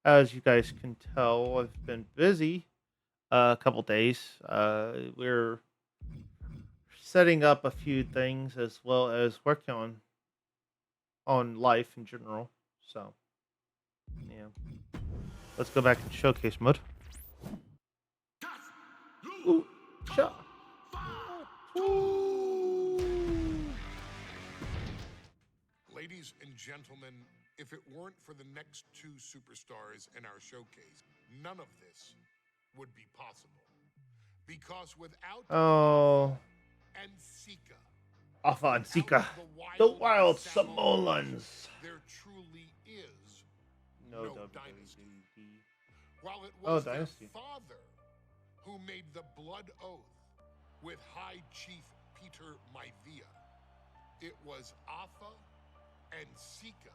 As you guys can tell, I've been busy a couple days. We're setting up a few things as well as working on life in general. So yeah, let's go back in showcase mode. Ooh, shot. Ooh. Ladies and gentlemen, if it weren't for the next two superstars in our showcase, none of this would be possible. Because without Alpha Oh, and Sika, Alpha and without Sika, the the wild wild Samoans, Samoans. there truly is No no dynasty. WWE. While it Oh, was their Dynasty. father who made the blood oath with High Chief Peter Maivia, it was Alpha and Sika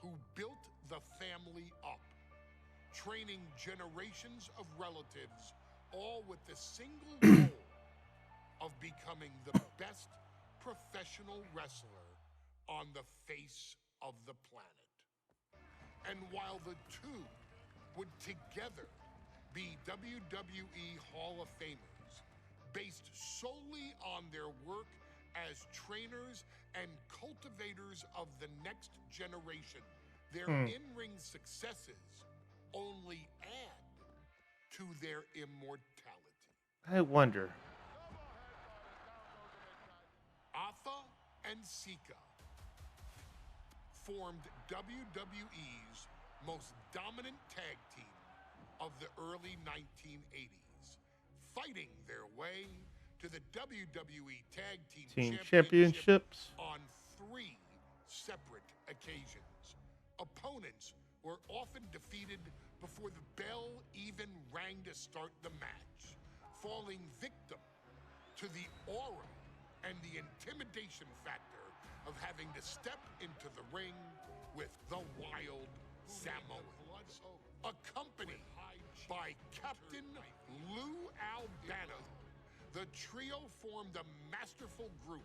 who built the family up, training generations of relatives, all with the single goal of becoming the best professional wrestler on the face of the planet. And while the two would together be WWE Hall of Famers, based solely on their work as trainers and cultivators of the next generation, their Hmm. in-ring successes only add to their immortality. I wonder. Atha and Sika formed WWE's most dominant tag team of the early 1980s, fighting their way to the WWE Tag Team Team Championship championships. on three separate occasions. Opponents were often defeated before the bell even rang to start the match, falling victim to the aura and the intimidation factor of having to step into the ring with the wild Samoans, accompanied by Captain Lou Albano. The trio formed a masterful group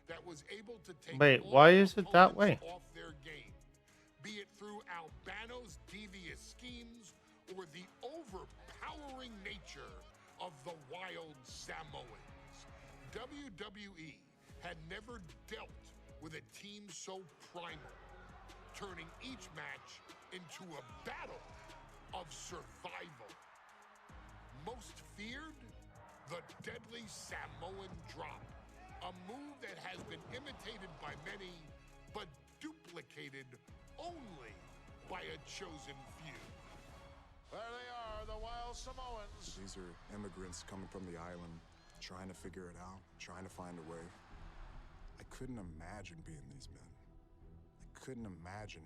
that was able to take Wait, why all is it that opponents way? off their game, be it through Albano's devious schemes or the overpowering nature of the wild Samoans. WWE had never dealt with a team so primal, turning each match into a battle of survival. Most feared, the deadly Samoan drop, a move that has been imitated by many, but duplicated only by a chosen few. There they are, the wild Samoans. These are immigrants coming from the island, trying to figure it out, trying to find a way. I couldn't imagine being these men. I couldn't imagine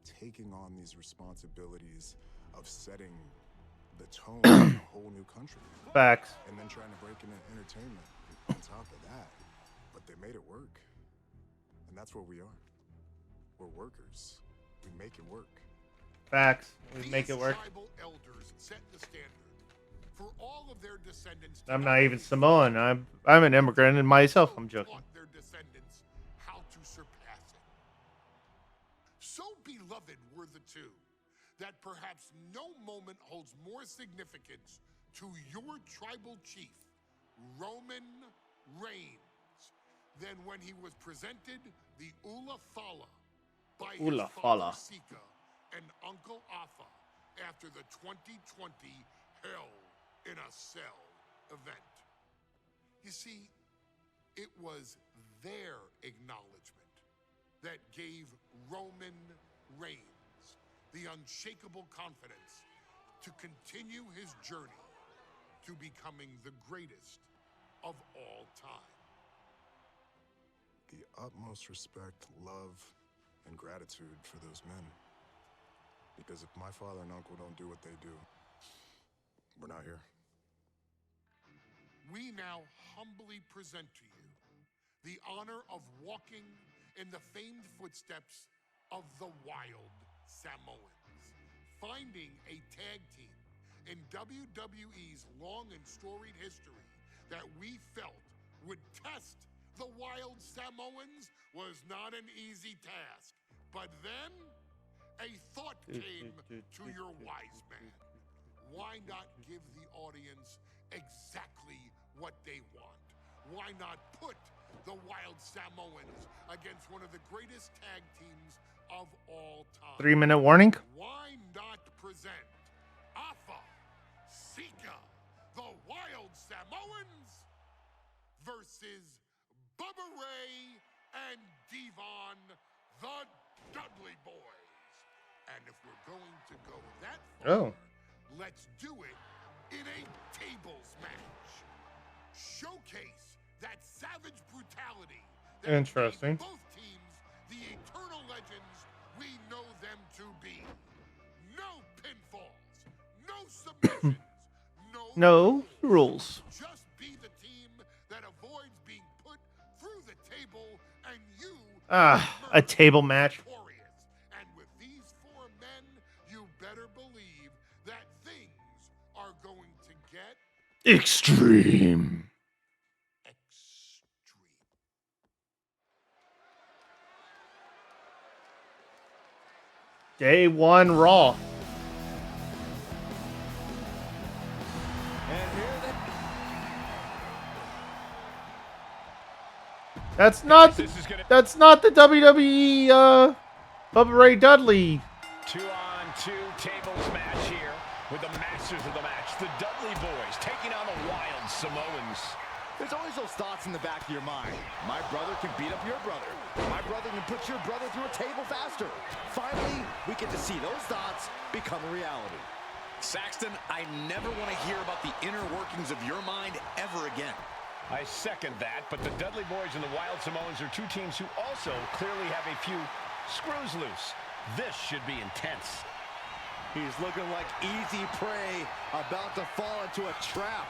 taking on these responsibilities of setting the tone in a whole new country. Facts. And then trying to break into entertainment on top of that. But they made it work. And that's what we are. We're workers. We make it work. Facts. We make it work. Tribal elders set the standard for all of their descendants. I'm not even Samoan. I'm an immigrant and myself. I'm joking. Taught their descendants how to surpass it. So beloved were the two that perhaps no moment holds more significance to your tribal chief, Roman Reigns, than when he was presented the Ula Fala by his Ula father Fala. Sika and Uncle Afa after the 2020 Hell in a Cell event. You see, it was their acknowledgement that gave Roman Reigns the unshakable confidence to continue his journey to becoming the greatest of all time. The utmost respect, love, and gratitude for those men. Because if my father and uncle don't do what they do, we're not here. We now humbly present to you the honor of walking in the famed footsteps of the Wild Samoans, finding a tag team in WWE's long and storied history that we felt would test the Wild Samoans was not an easy task. But then a thought came to your wise man. Why not give the audience exactly what they want? Why not put the Wild Samoans against one of the greatest tag teams of all time? 3-minute warning. Why not present Alpha, Sika, the Wild Samoans versus Bubba Ray and Devon, the Dudley Boys? And if we're going to go that far, let's do it in a tables match. Showcase that savage brutality that Interesting. made both teams the eternal legends we know them to be. No pinfalls, no submissions, No rules. Just be the team that avoids being put through the table, and you A table match. victorious. And with these four men, you better believe that things are going to get Extreme. extreme. Day 1 Raw. That's not the WWE Bubba Ray Dudley. 2-on-2 tables match here with the masters of the match, the Dudley Boys, taking on the Wild Samoans. There's always those thoughts in the back of your mind. My brother can beat up your brother. My brother can put your brother through a table faster. Finally, we get to see those thoughts become a reality. Saxton, I never want to hear about the inner workings of your mind ever again. I second that, but the Dudley Boys and the Wild Samoans are two teams who also clearly have a few screws loose. This should be intense. He's looking like easy prey, about to fall into a trap.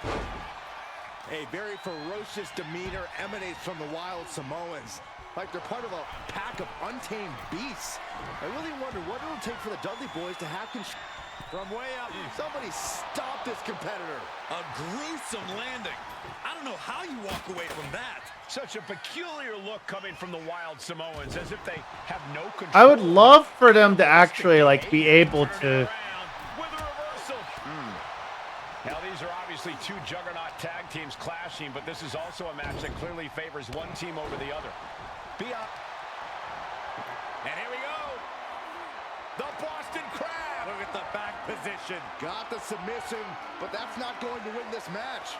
A very ferocious demeanor emanates from the Wild Samoans, like they're part of a pack of untamed beasts. I really wonder what it'll take for the Dudley Boys to have control. From way up, somebody stop this competitor. A gruesome landing. I don't know how you walk away from that. Such a peculiar look coming from the Wild Samoans, as if they have no control. I would love for them to actually like be able to. With a reversal. Now these are obviously two juggernaut tag teams clashing, but this is also a match that clearly favors one team over the other. Be up. And here we go. The Boston Crab. Look at the back position. Got the submission, but that's not going to win this match.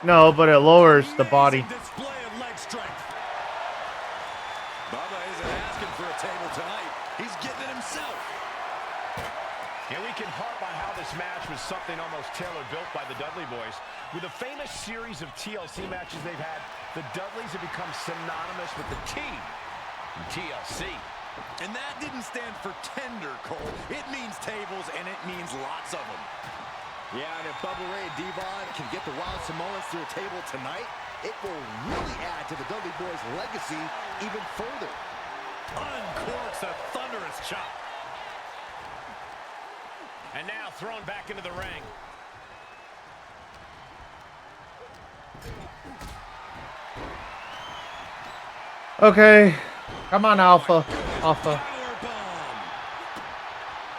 No, but it lowers the body. Display of leg strength. Bubba isn't asking for a table tonight. He's getting it himself. And we can harp on how this match was something almost tailor-built by the Dudley Boys. With a famous series of TLC matches they've had, the Dudleys have become synonymous with the T in TLC. And that didn't stand for tender, Cole. It means tables, and it means lots of them. Yeah, and if Bubba Ray and Devon can get the Wild Samoans through a table tonight, it will really add to the Dudley Boys' legacy even further. Uncorks a thunderous chop. And now thrown back into the ring. Okay, come on, Alpha. Alpha.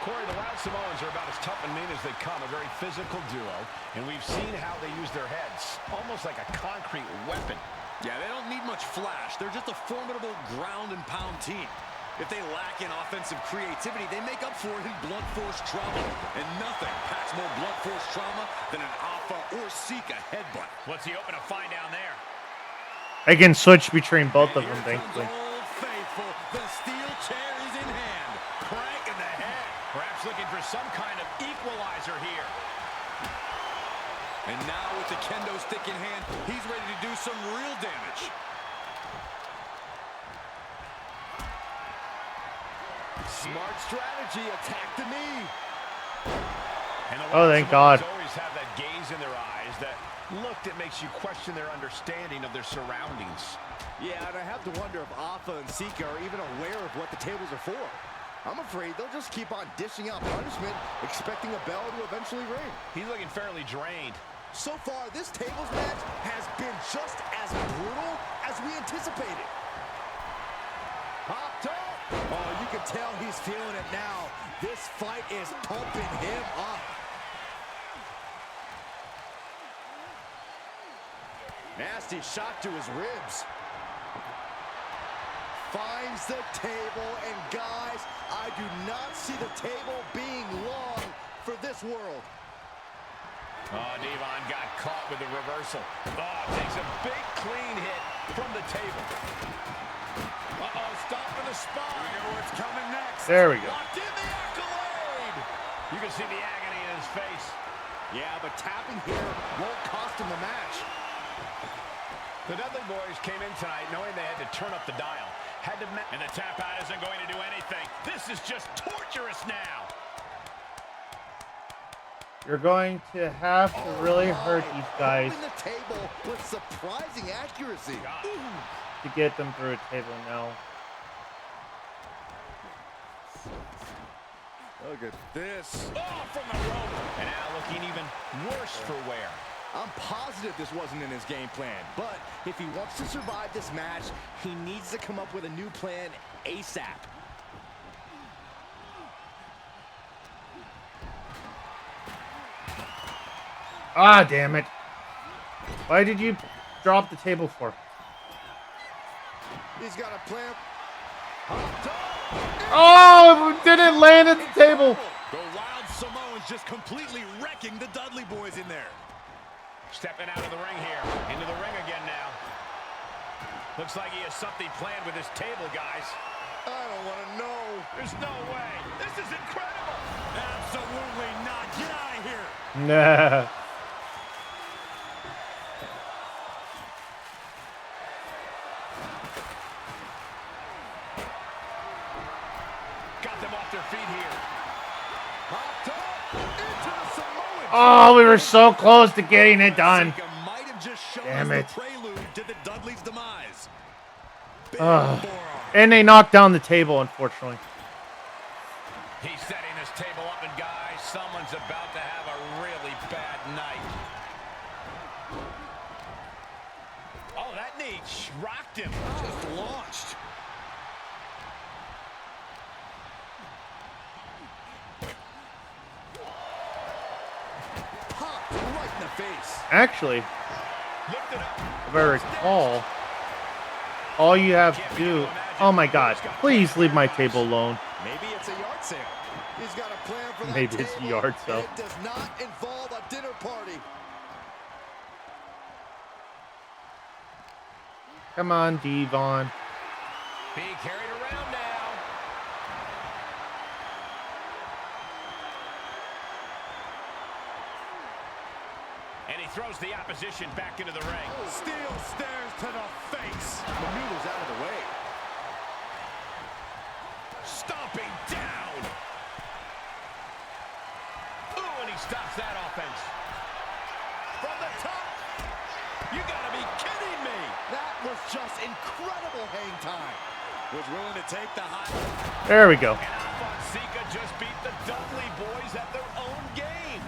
Corey, the Wild Samoans are about as tough and mean as they come, a very physical duo, and we've seen how they use their heads, almost like a concrete weapon. Yeah, they don't need much flash. They're just a formidable ground and pound team. If they lack in offensive creativity, they make up for it in blunt force trauma. And nothing packs more blunt force trauma than an Alpha or Sika headbutt. What's he open to find down there? I can switch between both of them, thankfully. Old Faithful, the steel chair is in hand. Crank in the head. Perhaps looking for some kind of equalizer here. And now with the kendo stick in hand, he's ready to do some real damage. Smart strategy, attack the knee. And the Oh, Wild thank Samoans God. always have that gaze in their eyes, that look that makes you question their understanding of their surroundings. Yeah, and I have to wonder if Alpha and Sika are even aware of what the tables are for. I'm afraid they'll just keep on dishing out punishment, expecting a bell to eventually ring. He's looking fairly drained. So far, this tables match has been just as brutal as we anticipated. Pop can tell he's feeling it now. This fight is pumping him up. Nasty shot to his ribs. Finds the table, and guys, I do not see the table being long for this world. Oh, Devon got caught with the reversal. Oh, takes a big clean hit from the table. Uh-oh, stop for the spine. You know what's coming next. There we go. Locked in the accolade. You can see the agony in his face. Yeah, but tapping here won't cost him the match. The Dudley boys came in tonight knowing they had to turn up the dial. And the tap out isn't going to do anything. This is just torturous now. You're going to have to really hurt these guys The table with surprising accuracy. to get them through a table now. Look at this. Oh, from the rope. And now looking even worse for wear. I'm positive this wasn't in his game plan, but if he wants to survive this match, he needs to come up with a new plan ASAP. Ah, damn it. Why did you drop the table for? He's got a plan. Oh, it didn't land at the table. The Wild Samoans just completely wrecking the Dudley boys in there. Stepping out of the ring here. Into the ring again now. Looks like he has something planned with his table, guys. I don't want to know. There's no way. This is incredible. Absolutely not. Get out of here. Nah. Got them off their feet here. Popped up into the Samoan. Oh, we were so close to getting it done. Sika might have just shown Damn us it. the prelude to the Dudley's demise. Big Ugh. forearm. And they knocked down the table, unfortunately. He's setting this table up, and guys, someone's about to have a really bad night. Oh, that knee rocked him. Just launched. Popped right in the face. Actually, Lifted up. if I recall, all you have to do... Oh my god, please leave my table alone. Maybe it's a yard sale. He's got a plan for that Maybe it's a table, yard and sale. It does not involve a dinner party. Come on, Devon. Being carried around now. And he throws the opposition back into the ring. Steel stairs to the face. Maneuvers out of the way. Stomping down. Ooh, and he stops that offense. From the top. You gotta be kidding me. That was just incredible hang time. Was willing to take the hot. There we go. And Sika just beat the Dudley boys at their own game.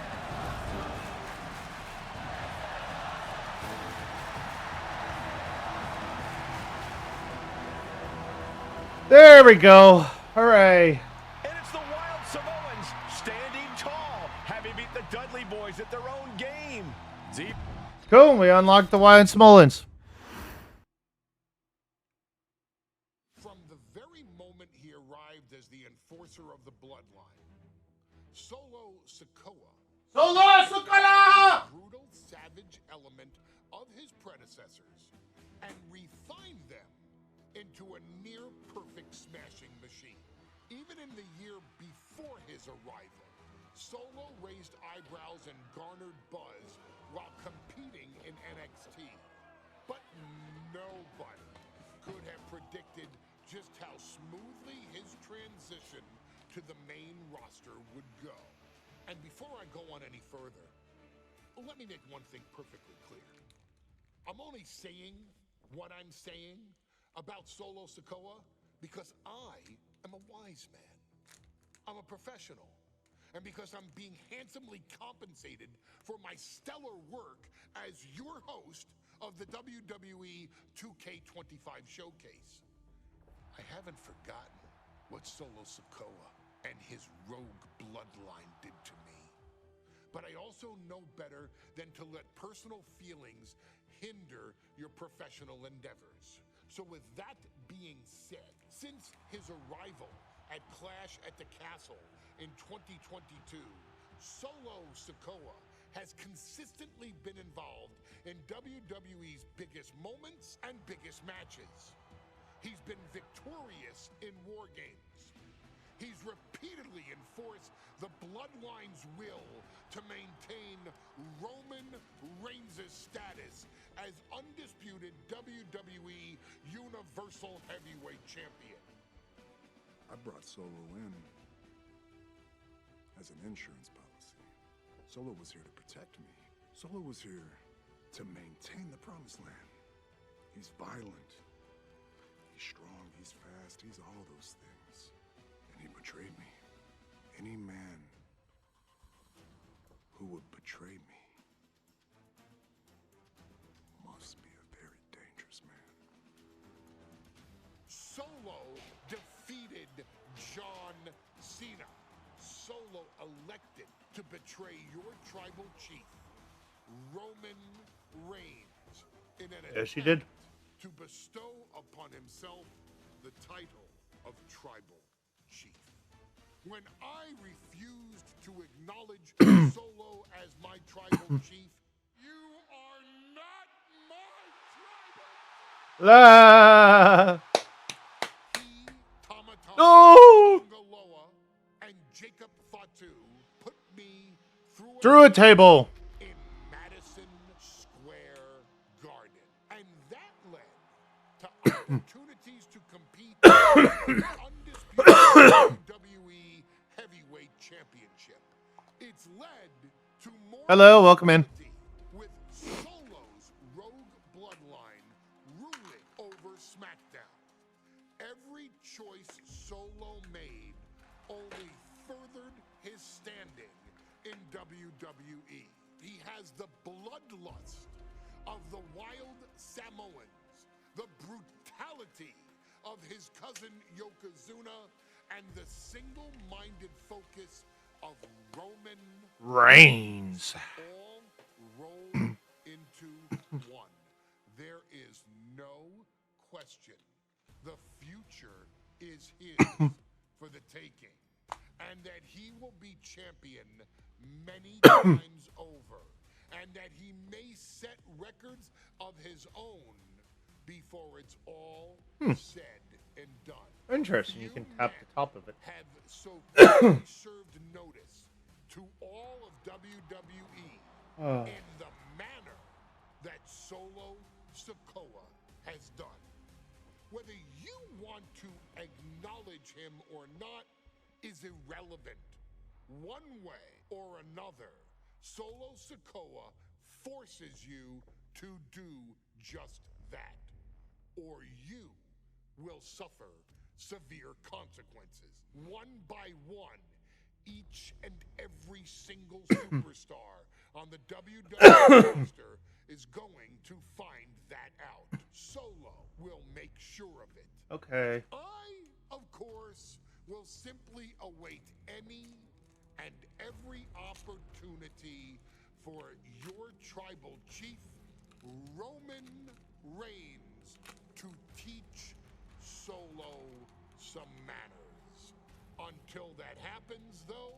There we go. Hooray. And it's the Wild Samoans standing tall, having beat the Dudley boys at their own game. Deep. Cool, we unlocked the Wyatt Smollins. From the very moment he arrived as the enforcer of the bloodline, Solo Sikoa, brutal, savage element of his predecessors, and refined them into a near-perfect smashing machine. Even in the year before his arrival, Solo raised eyebrows and garnered buzz while competing in NXT. But nobody could have predicted just how smoothly his transition to the main roster would go. And before I go on any further, let me make one thing perfectly clear. I'm only saying what I'm saying about Solo Sikoa because I am a wise man. I'm a professional. And because I'm being handsomely compensated for my stellar work as your host of the wwe2k25 showcase. I haven't forgotten what Solo Sikoa and his rogue bloodline did to me. But I also know better than to let personal feelings hinder your professional endeavors. So with that being said, since his arrival at Clash at the Castle in 2022, Solo Sikoa has consistently been involved in WWE's biggest moments and biggest matches. He's been victorious in War Games. He's repeatedly enforced the Bloodline's will to maintain Roman Reigns' status as undisputed WWE Universal Heavyweight Champion. I brought Solo in as an insurance policy. Solo was here to protect me. Solo was here to maintain the promised land. He's violent. He's strong, he's fast, he's all those things. And he betrayed me. Any man who would betray me must be a very dangerous man. Solo defeated John Cena. Solo elected to betray your tribal chief, Roman Reigns, in an Yes, he attempt did. to bestow upon himself the title of tribal chief. When I refused to acknowledge Solo as my tribal chief, you are not my tribal. La. He, Tamatanga, No. Tongaloa, and Jacob Fatu put me Through a table. in Madison Square Garden. And that led to opportunities to compete for the undisputed WWE Heavyweight Championship. It's led to more Hello, welcome in. publicity, with Solo's rogue bloodline ruling over SmackDown. Every choice Solo made only furthered his standing in WWE. He has the bloodlust of the wild Samoans, the brutality of his cousin Yokozuna, and the single-minded focus of Roman Reigns. all rolled into one. There is no question. The future is his for the taking, and that he will be champion many times over, and that he may set records of his own before it's all said and done. Interesting. You Few can tap men the top of it. have so clearly served notice to all of WWE in the manner that Solo Sikoa has done. Whether you want to acknowledge him or not is irrelevant. One way or another, Solo Sikoa forces you to do just that, or you will suffer severe consequences. One by one, each and every single superstar on the WWE roster is going to find that out. Solo will make sure of it. Okay. I, of course, will simply await any and every opportunity for your tribal chief, Roman Reigns, to teach Solo some manners. Until that happens, though,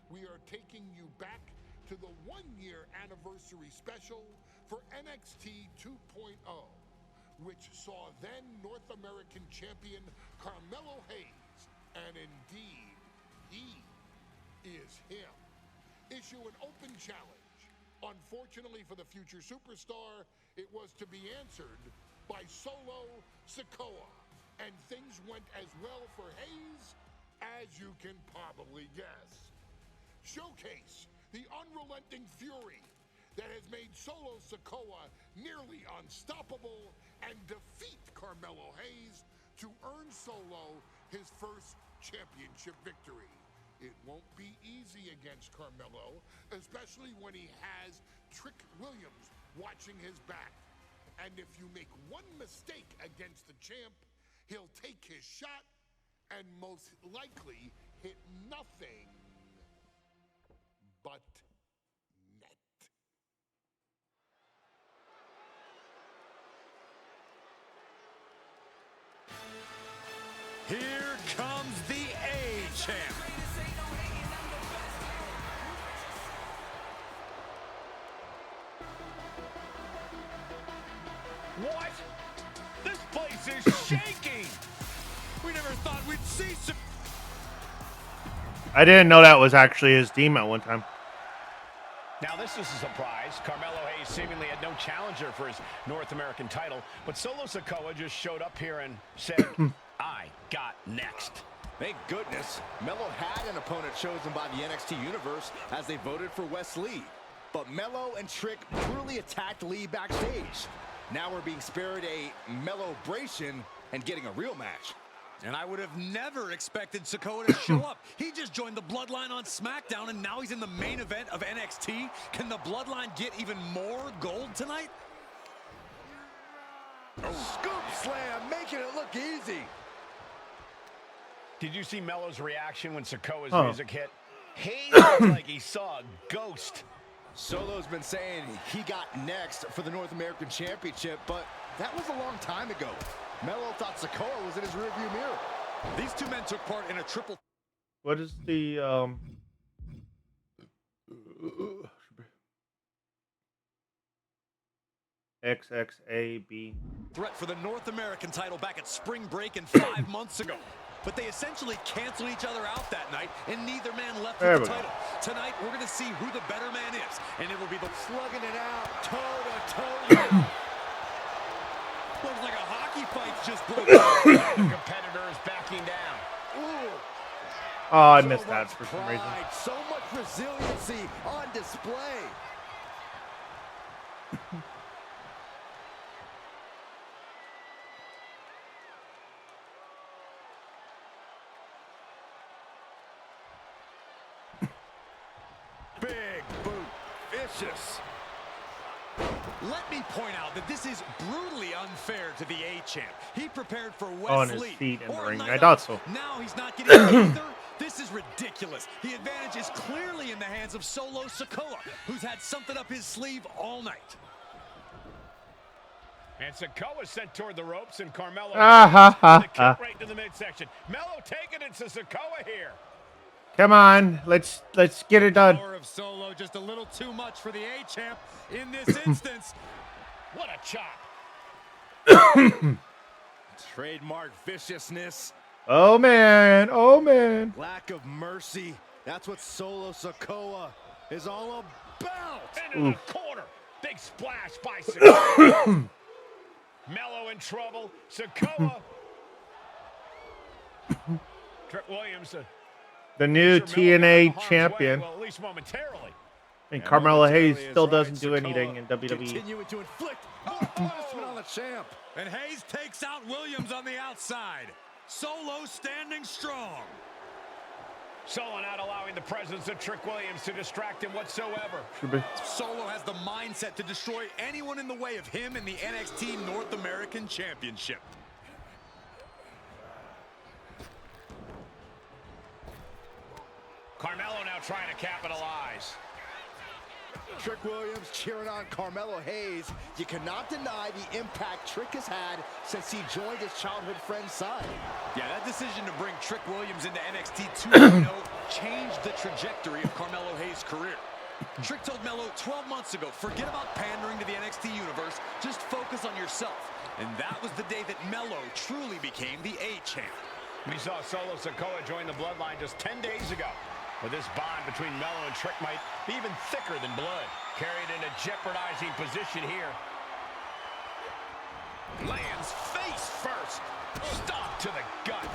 we are taking you back to the one-year anniversary special for NXT 2.0, which saw then North American champion Carmelo Hayes, and indeed, he is him, issue an open challenge. Unfortunately for the future superstar, it was to be answered by Solo Sikoa, and things went as well for Hayes as you can probably guess. Showcase the unrelenting fury that has made Solo Sikoa nearly unstoppable, and defeat Carmelo Hayes to earn Solo his first championship victory. It won't be easy against Carmelo, especially when he has Trick Williams watching his back. And if you make one mistake against the champ, he'll take his shot and most likely hit nothing but net. Here comes the A-Champ. What? This place is shaking. We never thought we'd see some... I didn't know that was actually his team at one time. Now, this is a surprise. Carmelo Hayes seemingly had no challenger for his North American title, but Solo Sikoa just showed up here and said, I got next. Thank goodness. Melo had an opponent chosen by the NXT Universe as they voted for Wes Lee. But Melo and Trick brutally attacked Lee backstage. Now we're being spared a Melo-bration and getting a real match. And I would have never expected Sikoa to show up. He just joined the Bloodline on SmackDown, and now he's in the main event of NXT. Can the Bloodline get even more gold tonight? Scoop slam, making it look easy. Did you see Melo's reaction when Sikoa's Oh. music hit? He looked like he saw a ghost. Solo's been saying he got next for the North American Championship, but that was a long time ago. Melo thought Sikoa was in his rearview mirror. These two men took part in a triple... What is the XXAB? threat for the North American title back at Spring Break and 5 months ago. But they essentially canceled each other out that night, and neither man left There with the we go. title. Tonight, we're going to see who the better man is, and it will be the... Slugging it out, toe-to-toe. Looks like a hockey fight just broke The competitor is backing down. Ooh. Oh, I So missed that much for some reason. pride, so much resiliency on display. Big boot, vicious. Let me point out that this is brutally unfair to the A-Champ. He prepared for Wes On his Lee. feet in the or a ring. night I thought off. so. Now he's not getting either. This is ridiculous. The advantage is clearly in the hands of Solo Sikoa, who's had something up his sleeve all night. And Sikoa sent toward the ropes, and Carmelo Ah, ha, ha, with a ha. kick right to the midsection. Melo taking it to Sikoa here. Come on, let's get it done. Power of Solo just a little too much for the A-Champ in this instance. What a chop. Trademark viciousness, Oh man, oh man. lack of mercy. That's what Solo Sikoa is all about. Into the corner. Big splash by Sikoa. Melo in trouble. Sikoa. Trick Williams. The new Sure, Melo got TNA in harm's champion. way, well, at least momentarily. And Carmelo Hayes momentarily is still right. doesn't do Sikoa anything in WWE. Continuing to inflict more punishment on the champ. And Hayes takes out Williams on the outside. Solo standing strong. Solo not allowing the presence of Trick Williams to distract him whatsoever. Solo has the mindset to destroy anyone in the way of him in the NXT North American Championship. Carmelo now trying to capitalize. Trick Williams cheering on Carmelo Hayes. You cannot deny the impact Trick has had since he joined his childhood friend's side. Yeah, that decision to bring Trick Williams into NXT 2.0 changed the trajectory of Carmelo Hayes' career. Trick told Melo 12 months ago, forget about pandering to the NXT universe, just focus on yourself. And that was the day that Melo truly became the A-Champ. We saw Solo Sikoa join the Bloodline just 10 days ago. But this bond between Melo and Trick might be even thicker than blood. Carried in a jeopardizing position here. Lands face first. Stop to the gut.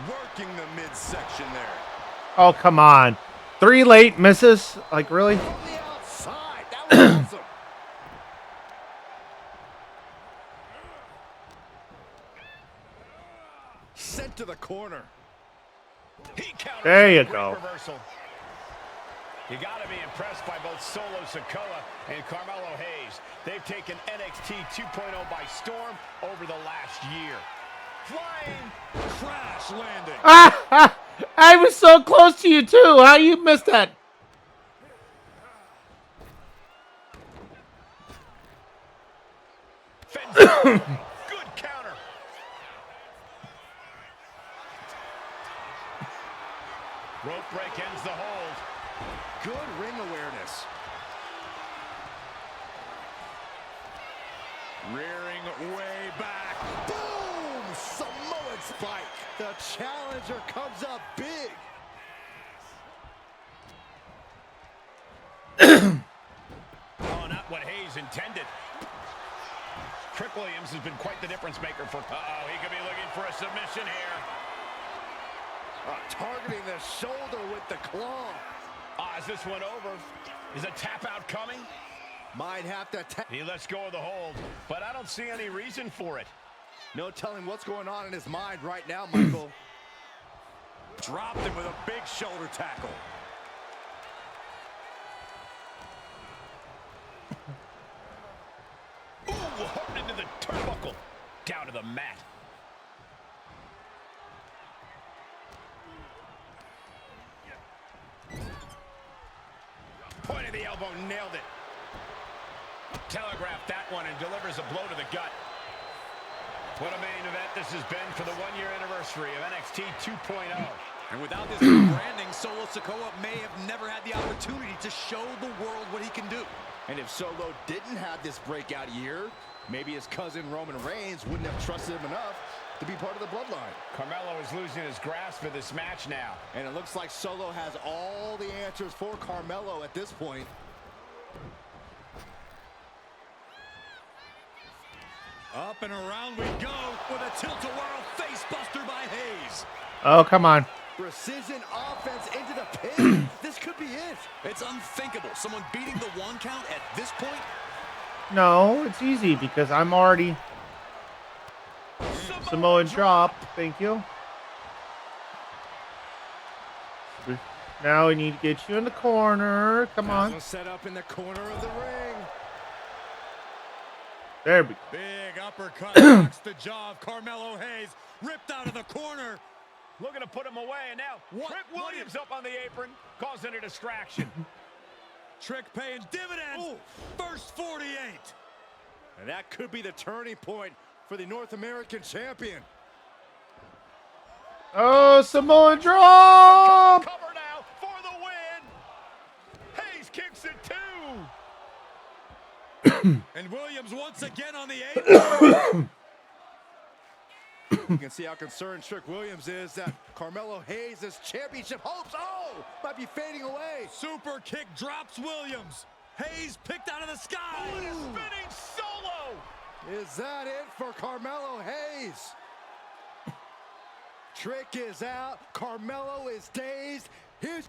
Working the midsection there. Oh, come on. 3 late misses? Like, really? From the outside. That was awesome. Sent to the corner. He counters There you with a great go. reversal. You got to be impressed by both Solo Sikoa and Carmelo Hayes. They've taken NXT 2.0 by storm over the last year. Flying. Crash landing. I was so close to you too. How you missed that? Good counter. Rope break ends the hold. Good ring awareness. Rearing way back. Boom! Samoan spike. The challenger comes up big. Oh, not what Hayes intended. Trick Williams has been quite the difference maker for... Uh-oh, he could be looking for a submission here. Targeting the shoulder with the claw. Is this one over? Is a tap out coming? Might have to tap. He lets go of the hold, but I don't see any reason for it. No telling what's going on in his mind right now, Michael. Dropped him with a big shoulder tackle. Ooh, hard into the turnbuckle. Down to the mat. Point of the elbow, nailed it. Telegraphed that one and delivers a blow to the gut. What a main event this has been for the one-year anniversary of NXT 2.0. And without this branding, Solo Sikoa may have never had the opportunity to show the world what he can do. And if Solo didn't have this breakout year, maybe his cousin Roman Reigns wouldn't have trusted him enough to be part of the bloodline. Carmelo is losing his grasp for this match now. And it looks like Solo has all the answers for Carmelo at this point. Up and around we go with a tilt-a-whirl face-buster by Hayes. Oh, come on. Precision offense into the pin. This could be it. It's unthinkable. Someone beating the one count at this point. No, it's easy because I'm already Samoan drop. Thank you. Now we need to get you in the corner. Come on. Set up in the corner of the ring. There we go. Big uppercut knocks the jaw of Carmelo Hayes. Ripped out of the corner. Looking to put him away, and now Trick Williams up on the apron, causing a distraction. Trick paying dividends. Ooh. First 48. And that could be the turning point for the North American champion. Oh, Samoan drop! Cover now for the win. Hayes kicks it too. And Williams once again on the apron. You can see how concerned Trick Williams is that Carmelo Hayes' championship hopes, might be fading away. Super kick drops Williams. Hayes picked out of the sky. Spinning solo. Is that it for Carmelo Hayes? Trick is out. Carmelo is dazed. Here's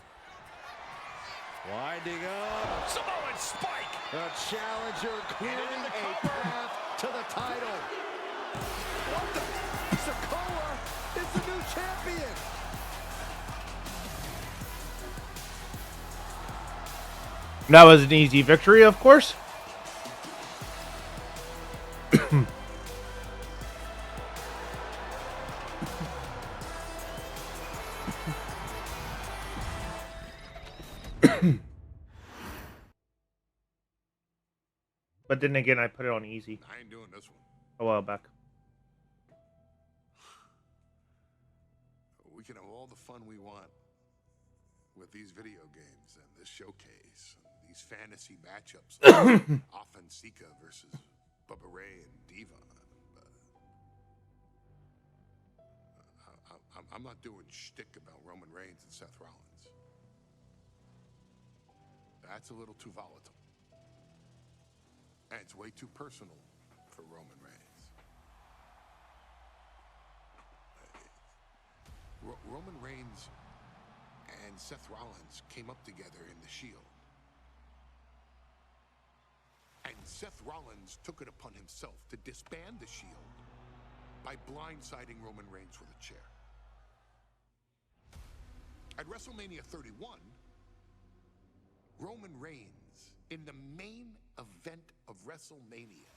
winding up. Samoan spike. The challenger clearing a path to the title. What the? Sikoa is the new champion. That was an easy victory, of course. But then again, I put it on easy I ain't doing this one. a while back. We can have all the fun we want with these video games and this showcase, and these fantasy matchups, often Sika versus Bubba Ray and Devon. But I'm not doing shtick about Roman Reigns and Seth Rollins. That's a little too volatile. And it's way too personal for Roman Reigns. Roman Reigns and Seth Rollins came up together in the Shield. And Seth Rollins took it upon himself to disband the Shield by blindsiding Roman Reigns with a chair. At WrestleMania 31, Roman Reigns, in the main event of WrestleMania,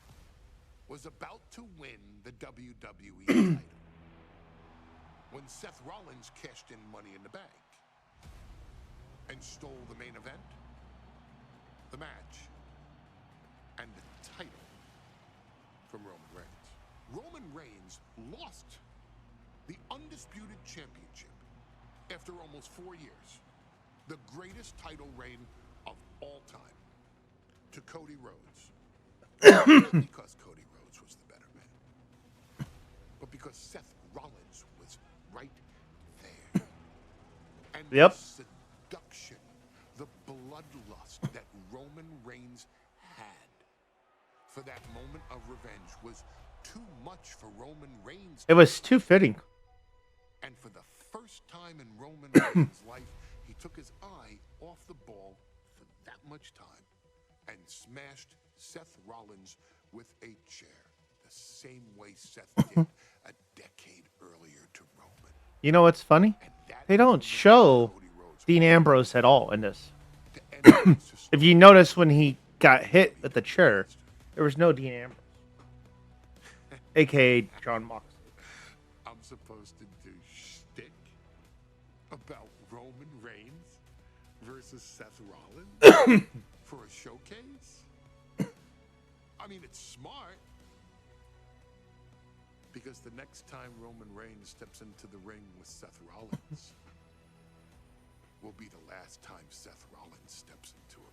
was about to win the WWE title. when Seth Rollins cashed in Money in the Bank and stole the main event, the match, and the title from Roman Reigns. Roman Reigns lost the Undisputed Championship after almost 4 years, the greatest title reign of all time, to Cody Rhodes. Not because Cody Rhodes was the better man, but because Seth Rollins was right there. And Yep. the seduction, the bloodlust that Roman Reigns had for that moment of revenge was too much for Roman Reigns. It was too fitting. And for the first time in Roman Reigns' life, he took his eye off the ball for that much time and smashed Seth Rollins with a chair, the same way Seth did a decade earlier to Roman. You know what's funny? And that They don't show Cody Rhodes Dean Ambrose at all in this. to end this If you notice when he got hit with the chair, there was no Dean Ambrose, aka John Moxley. I'm supposed to do shtick about Roman Reigns versus Seth Rollins for a showcase? I mean, it's smart. Because the next time Roman Reigns steps into the ring with Seth Rollins will be the last time Seth Rollins steps into a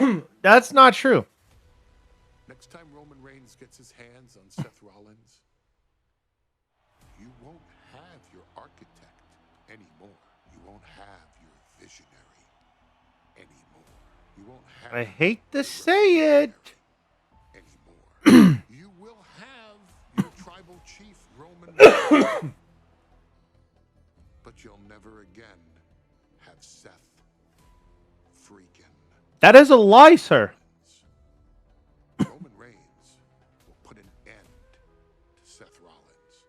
ring. That's not true. Next time Roman Reigns gets his hands on Seth Rollins, you won't have your architect anymore. You won't have your visionary anymore. You won't have I hate to your say it. anymore. You will have your tribal chief Roman Reigns, but you'll never again have Seth freaking That is a lie, sir. Roman Reigns will put an end to Seth Rollins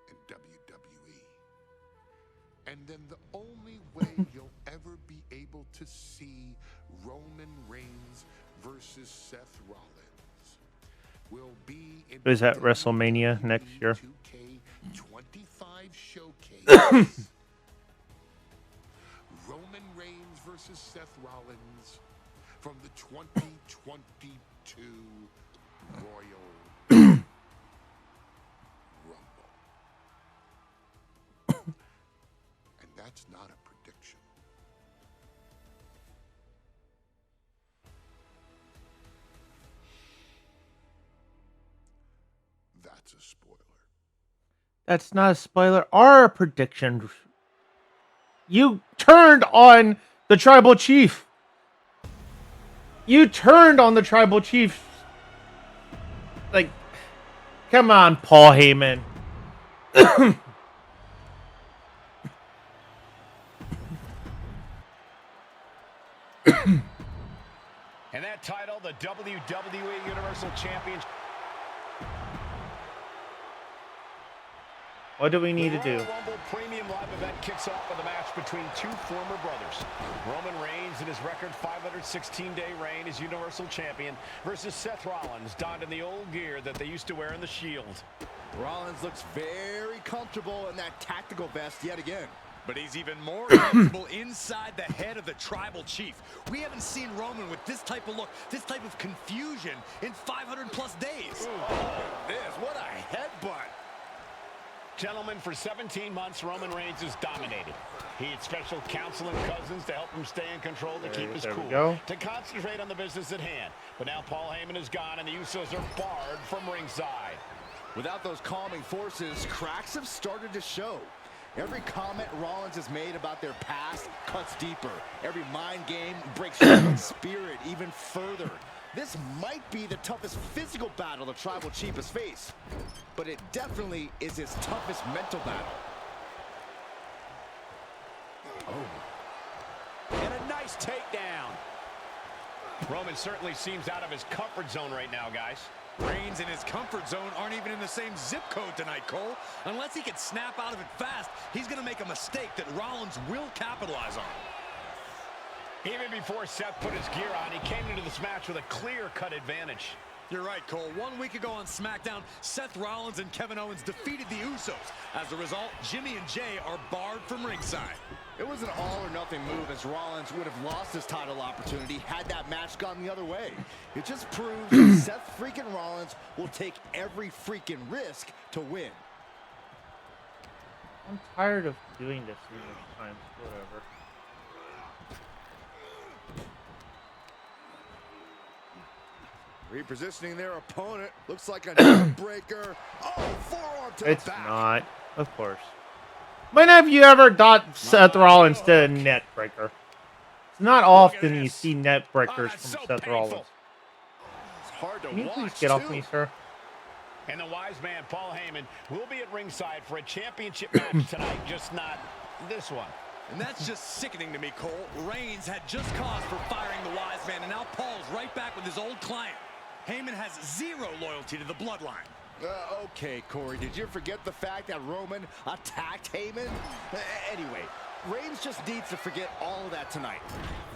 in WWE. And then the only way you'll ever be able to see Roman Reigns versus Seth Rollins will be in Is that WrestleMania next year? wwe2k25 showcase. Roman Reigns versus Seth Rollins from the 2022 Royal Rumble. And that's not a prediction. That's a spoiler. That's not a spoiler or a prediction. You turned on the tribal chief. You turned on the tribal chief. Like, come on, Paul Heyman. And that title, the WWE Universal Champion. What do we need to The do? Royal Rumble Premium Live event kicks off with a match between two former brothers. Roman Reigns in his record 516-day reign as Universal Champion versus Seth Rollins, donned in the old gear that they used to wear in the Shield. Rollins looks very comfortable in that tactical vest yet again. But he's even more comfortable inside the head of the tribal chief. We haven't seen Roman with this type of look, this type of confusion in 500-plus days. What a headbutt. Gentlemen, for 17 months, Roman Reigns has dominated. He had special counsel and cousins to help him stay in control, to keep his There we cool, go. to concentrate on the business at hand. But now Paul Heyman is gone, and the Usos are barred from ringside. Without those calming forces, cracks have started to show. Every comment Rollins has made about their past cuts deeper. Every mind game breaks Roman's spirit even further. This might be the toughest physical battle the tribal chief has faced, but it definitely is his toughest mental battle. And a nice takedown. Roman certainly seems out of his comfort zone right now, guys. Reigns and his comfort zone aren't even in the same zip code tonight, Cole. Unless he can snap out of it fast, he's going to make a mistake that Rollins will capitalize on. Even before Seth put his gear on, he came into this match with a clear-cut advantage. You're right, Cole. 1 week ago on SmackDown, Seth Rollins and Kevin Owens defeated the Usos. As a result, Jimmy and Jay are barred from ringside. It was an all-or-nothing move, as Rollins would have lost his title opportunity had that match gone the other way. It just proves that Seth freaking Rollins will take every freaking risk to win. I'm tired of doing this numerous times. Whatever. Repositioning their opponent. Looks like a neck breaker. Oh, forearm to It's the back. not. Of course. When have you ever thought Seth Rollins did a net breaker? It's not often you see net breakers from Seth Rollins. It's hard to Can you watch, please get off too. me, sir? And the wise man, Paul Heyman, will be at ringside for a championship match tonight, just not this one. And that's just sickening to me, Cole. Reigns had just cause for firing the wise man, and now Paul's right back with his old client. Heyman has zero loyalty to the bloodline. Okay, Corey, did you forget the fact that Roman attacked Heyman? Anyway, Reigns just needs to forget all of that tonight.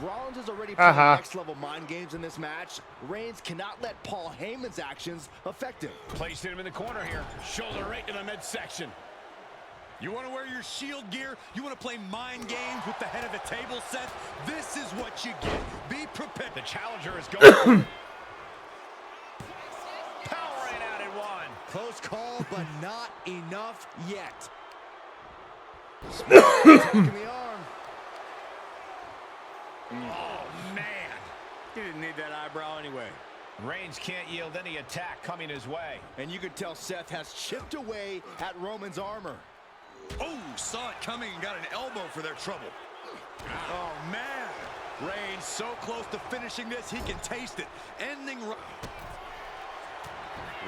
Rollins is already playing next-level mind games in this match. Reigns cannot let Paul Heyman's actions affect him. Placing him in the corner here. Shoulder right to the midsection. You want to wear your Shield gear? You want to play mind games with the head of the table, Seth? This is what you get. Be prepared. The challenger is going. Powering out at one. Close call, but not enough yet. Attacking the arm. Oh, man. He didn't need that eyebrow anyway. Reigns can't yield any attack coming his way. And you could tell Seth has chipped away at Roman's armor. Oh, saw it coming and got an elbow for their trouble. Oh, man. Reigns so close to finishing this, he can taste it. Ending.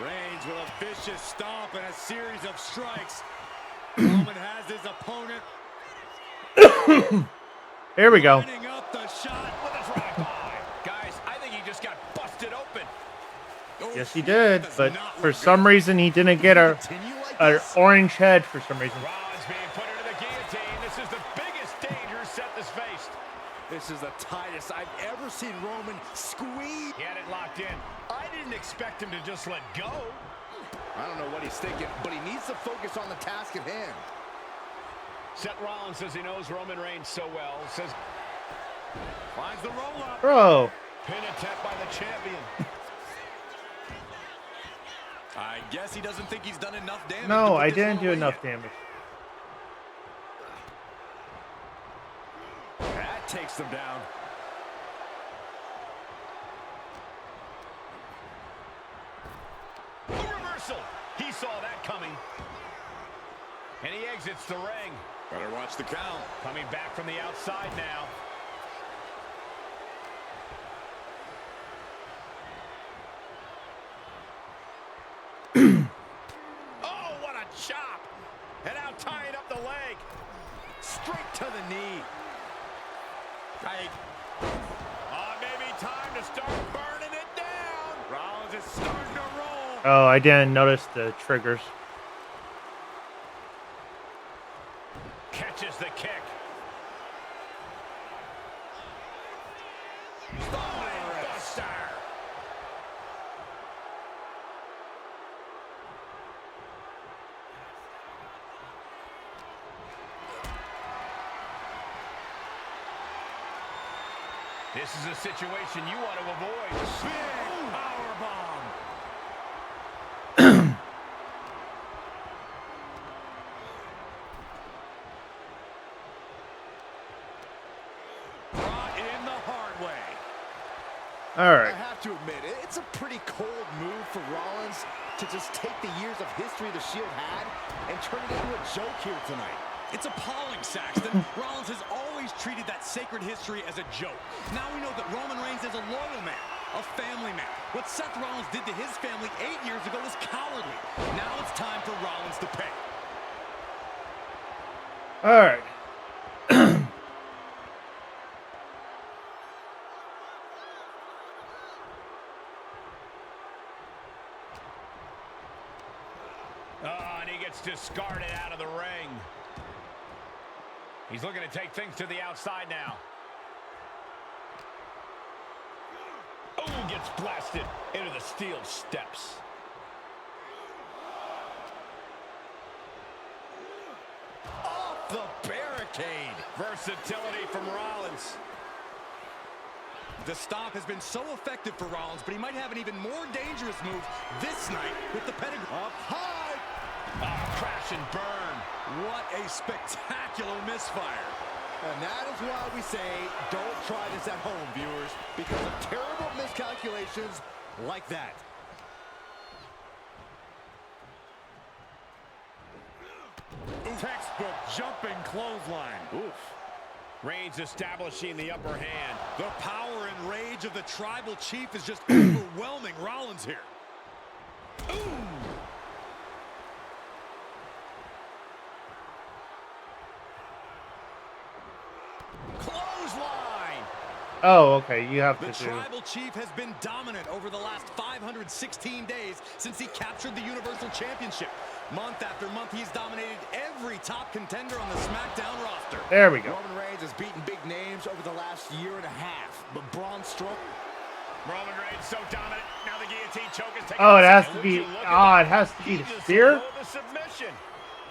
Reigns with a vicious stomp and a series of strikes. Roman has his opponent. Here we go. Lining up the shot With a drive-by. Guys, I think he just got busted open. Oh, Yes, he did, does but not for look some good. reason he didn't get an Continue like this. orange head for some reason. Rollins being put into the guillotine. This is the biggest danger Seth has faced. This is the tightest I've ever seen Roman squeeze. He had it locked in. I didn't expect him to just let go. I don't know what he's thinking, but he needs to focus on the task at hand. Seth Rollins says he knows Roman Reigns so well. Says Finds the roll-up. Bro, pin attempt by the champion. I guess he doesn't think he's done enough damage. to no, put I this didn't all do away enough yet. damage. That takes them down. A reversal. He saw that coming. And he exits the ring. Better watch the count. Coming back from the outside now. Oh, what a chop. And now tying up the leg. Straight to the knee. Maybe time to start burning it down. Rollins is starting to roll. Oh, I didn't notice the triggers. Catches the kick. Buster. This is a situation you want to avoid. Big powerbomb. Brought in the hard way. All I right. have to admit, it's a pretty cold move for Rollins to just take the years of history the Shield had and turn it into a joke here tonight. It's appalling, Saxton. Rollins has always treated that sacred history as a joke. Now we know that Roman Reigns is a loyal man, a family man. What Seth Rollins did to his family 8 years ago was cowardly. Now it's time for Rollins to pay. All right. Oh, and he gets discarded out of the ring. He's looking to take things to the outside now. Ooh, gets blasted into the steel steps. Off the barricade. Versatility from Rollins. The stomp has been so effective for Rollins, but he might have an even more dangerous move this night with the pedigree. Up high. Crash and burn. What a spectacular misfire. And that is why we say don't try this at home, viewers, because of terrible miscalculations like that. Textbook jumping clothesline. Oof. Reigns establishing the upper hand. The power and rage of the Tribal Chief is just overwhelming Rollins here. Ooh. Clothesline. Oh, okay. You have The to do. Tribal Chief has been dominant over the last 516 days since he captured the Universal Championship. Month after month, he's dominated every top contender on the SmackDown roster. There we go. Roman Reigns has beaten big names over the last year and a half, but Braun Strowman. Roman Reigns so dominant. Now the guillotine choke is taking. Oh, it has And to would be. you look at Oh, that? it has to be He the just spear. stole the submission.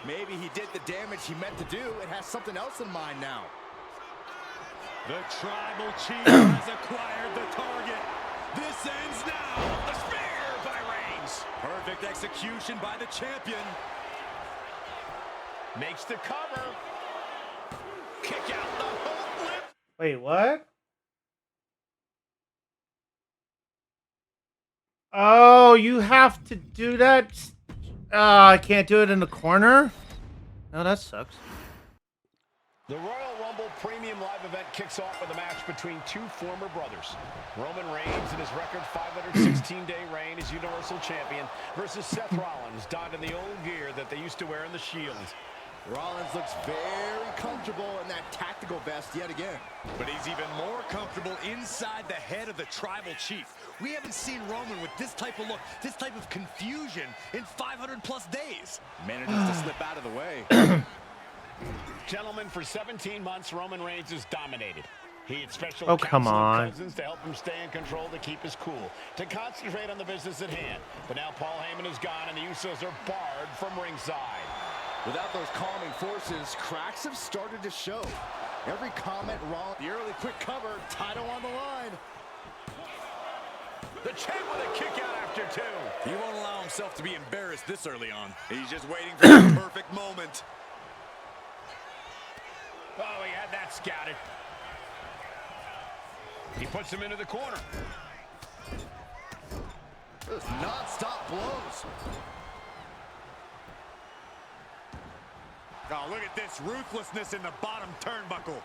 Maybe he did the damage he meant to do and has something else in mind now. The Tribal Chief has acquired the target. This ends now. A spear by Reigns. Perfect execution by the champion. Makes the cover. Kick out the whole lip. Wait, what? Oh, you have to do that? I can't do it in the corner? No, that sucks. The Royal Rumble Premium Live event kicks off with a match between two former brothers. Roman Reigns in his record 516-day reign as Universal Champion versus Seth Rollins, donned in the old gear that they used to wear in the Shield. Rollins looks very comfortable in that tactical vest yet again. But he's even more comfortable inside the head of the Tribal Chief. We haven't seen Roman with this type of look, this type of confusion in 500+ days. Manages to slip out of the way. Gentlemen, for 17 months, Roman Reigns has dominated. He had special Oh, come counsel and on. cousins to help him stay in control, to keep his cool, to concentrate on the business at hand. But now Paul Heyman is gone, and the Usos are barred from ringside. Without those calming forces, cracks have started to show. Every comment wrong. The early quick cover, title on the line. The champ with a kick out after two. He won't allow himself to be embarrassed this early on. He's just waiting for the perfect moment. Oh, he had that scouted. He puts him into the corner. Just non-stop blows. Oh, look at this ruthlessness in the bottom turnbuckle.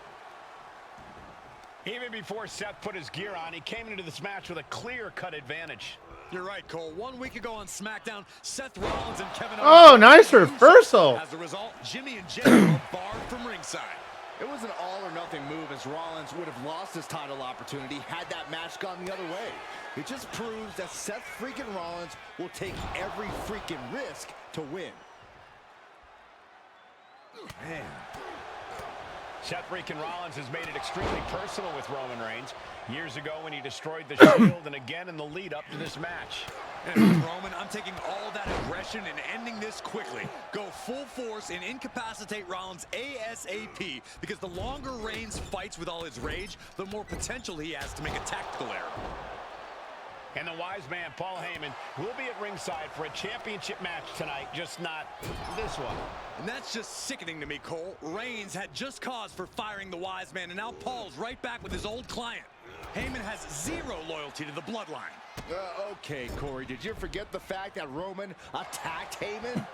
Even before Seth put his gear on, he came into this match with a clear-cut advantage. You're right, Cole. 1 week ago on SmackDown, Seth Rollins and Kevin Oh, Owens nice were reversal. As a result, Jimmy and Jey were barred from ringside. It was an all-or-nothing move, as Rollins would have lost his title opportunity had that match gone the other way. It just proves that Seth freaking Rollins will take every freaking risk to win. Man. Seth freaking Rollins has made it extremely personal with Roman Reigns. Years ago when he destroyed the Shield, and again in the lead-up to this match. And with Roman, I'm taking all that aggression and ending this quickly. Go full force and incapacitate Rollins ASAP, because the longer Reigns fights with all his rage, the more potential he has to make a tactical error. And the wise man, Paul Heyman, will be at ringside for a championship match tonight, just not this one. And that's just sickening to me, Cole. Reigns had just cause for firing the wise man, and now Paul's right back with his old client. Heyman has zero loyalty to the bloodline. Okay, Corey, did you forget the fact that Roman attacked Heyman?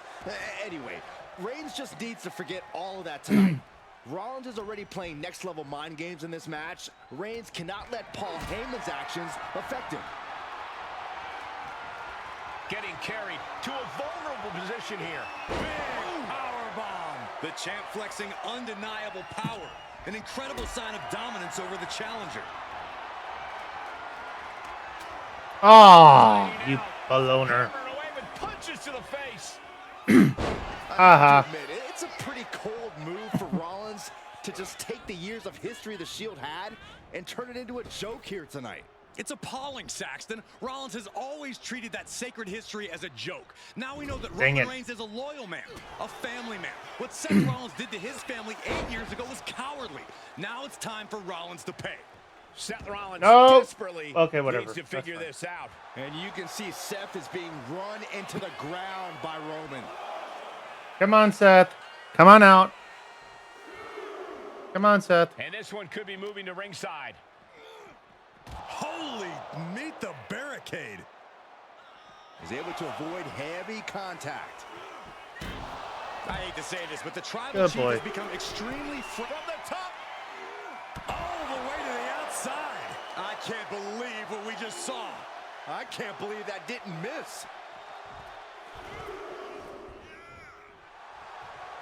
Anyway, Reigns just needs to forget all of that tonight. Rollins is already playing next-level mind games in this match. Reigns cannot let Paul Heyman's actions affect him. Getting carried to a vulnerable position here. Big powerbomb. The champ flexing undeniable power. An incredible sign of dominance over the challenger. Oh, you balloner. Hammered away with punches to the face. I have to admit, it's a pretty cold move for Rollins to just take the years of history the Shield had and turn it into a joke here tonight. It's appalling, Saxton. Rollins has always treated that sacred history as a joke. Now we know that Dang Roman it. Reigns is a loyal man, a family man. What Seth Rollins did to his family 8 years ago was cowardly. Now it's time for Rollins to pay. Seth Rollins No. desperately Okay, whatever. needs to That's figure fine. this out. And you can see Seth is being run into the ground by Roman. Come on, Seth. Come on out. Come on, Seth. And this one could be moving to ringside. Holy, meet the barricade. He's able to avoid heavy contact. I hate to say this, but the tribal Good chief boy. has become extremely from the top. All the way to the outside. I can't believe what we just saw. I can't believe that didn't miss.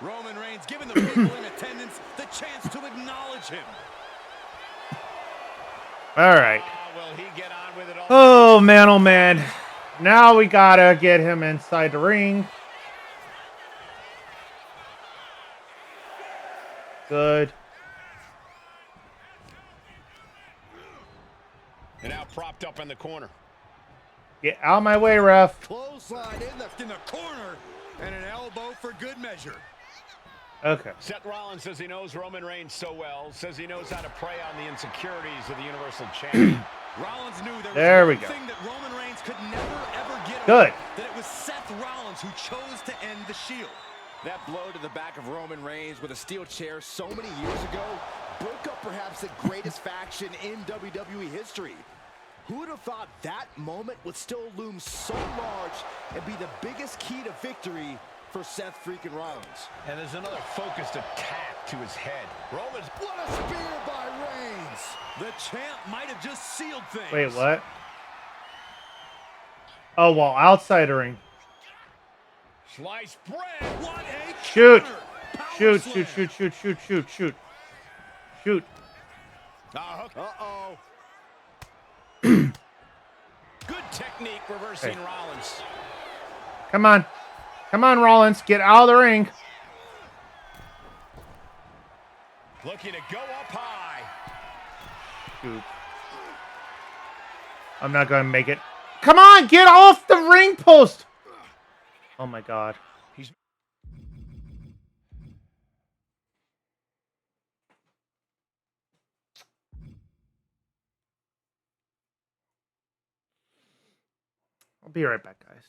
Roman Reigns giving the people in attendance the chance to acknowledge him. All right. Will he get on with it all? Oh, man, oh, man. Now we gotta get him inside the ring. Good. And now propped up in the corner. Get out of my way, ref. Clothesline In the corner, and an elbow for good measure. Okay. Seth Rollins says he knows Roman Reigns so well, says he knows how to prey on the insecurities of the Universal Champion. Rollins knew There was we one go. thing that Roman Reigns could never, ever get Good. away, that it was Seth Rollins who chose to end the Shield. That blow to the back of Roman Reigns with a steel chair so many years ago broke up perhaps the greatest faction in WWE history. Who would have thought that moment would still loom so large and be the biggest key to victory for Seth freaking Rollins? And there's another focused attack to his head. Roman's... What a spear by Reigns! The champ might have just sealed things. Wait, what? Oh, well, outside the ring. Sliced bread. What a Shoot. counter. Power Shoot, slam. shoot, shoot, shoot, shoot, shoot, shoot. Shoot. Uh-oh. Good technique reversing Hey. Rollins. Come on. Come on, Rollins. Get out of the ring. Looking to go up high. Shoot. I'm not going to make it. Come on, get off the ring post. Oh, my God. He's... I'll be right back, guys.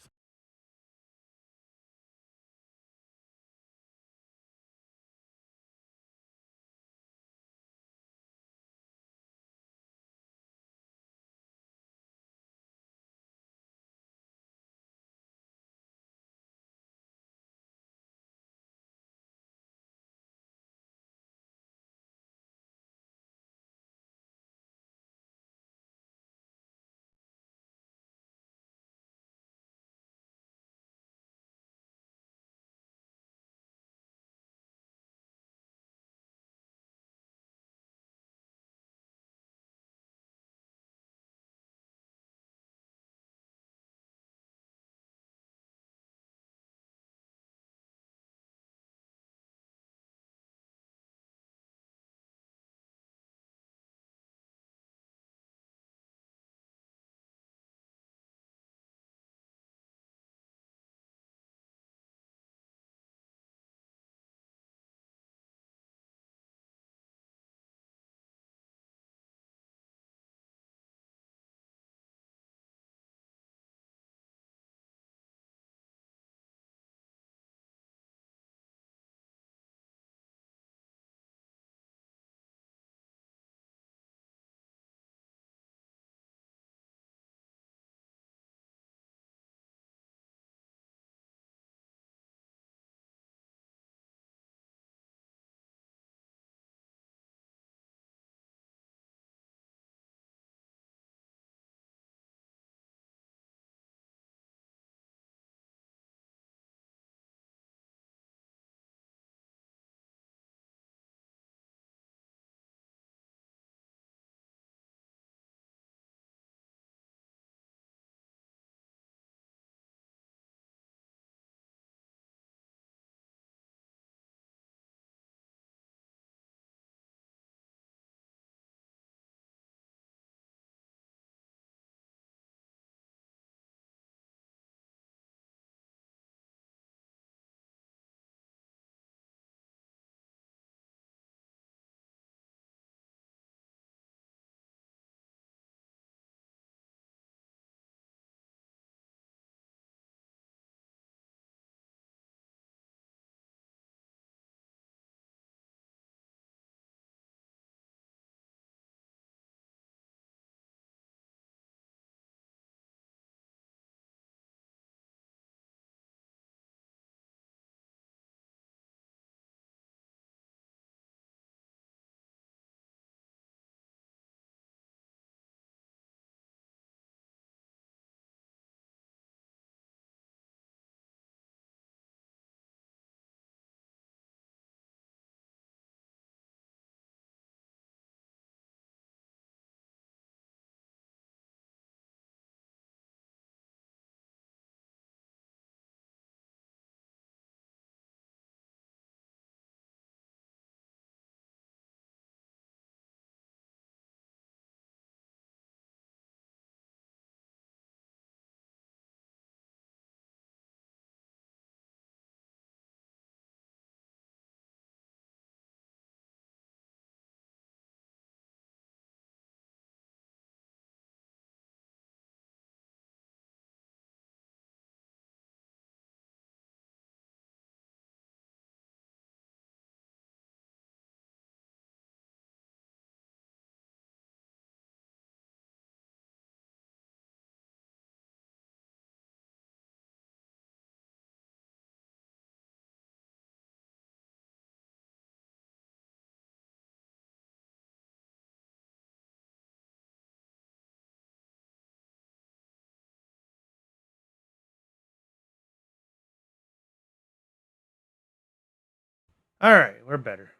All right, we're better.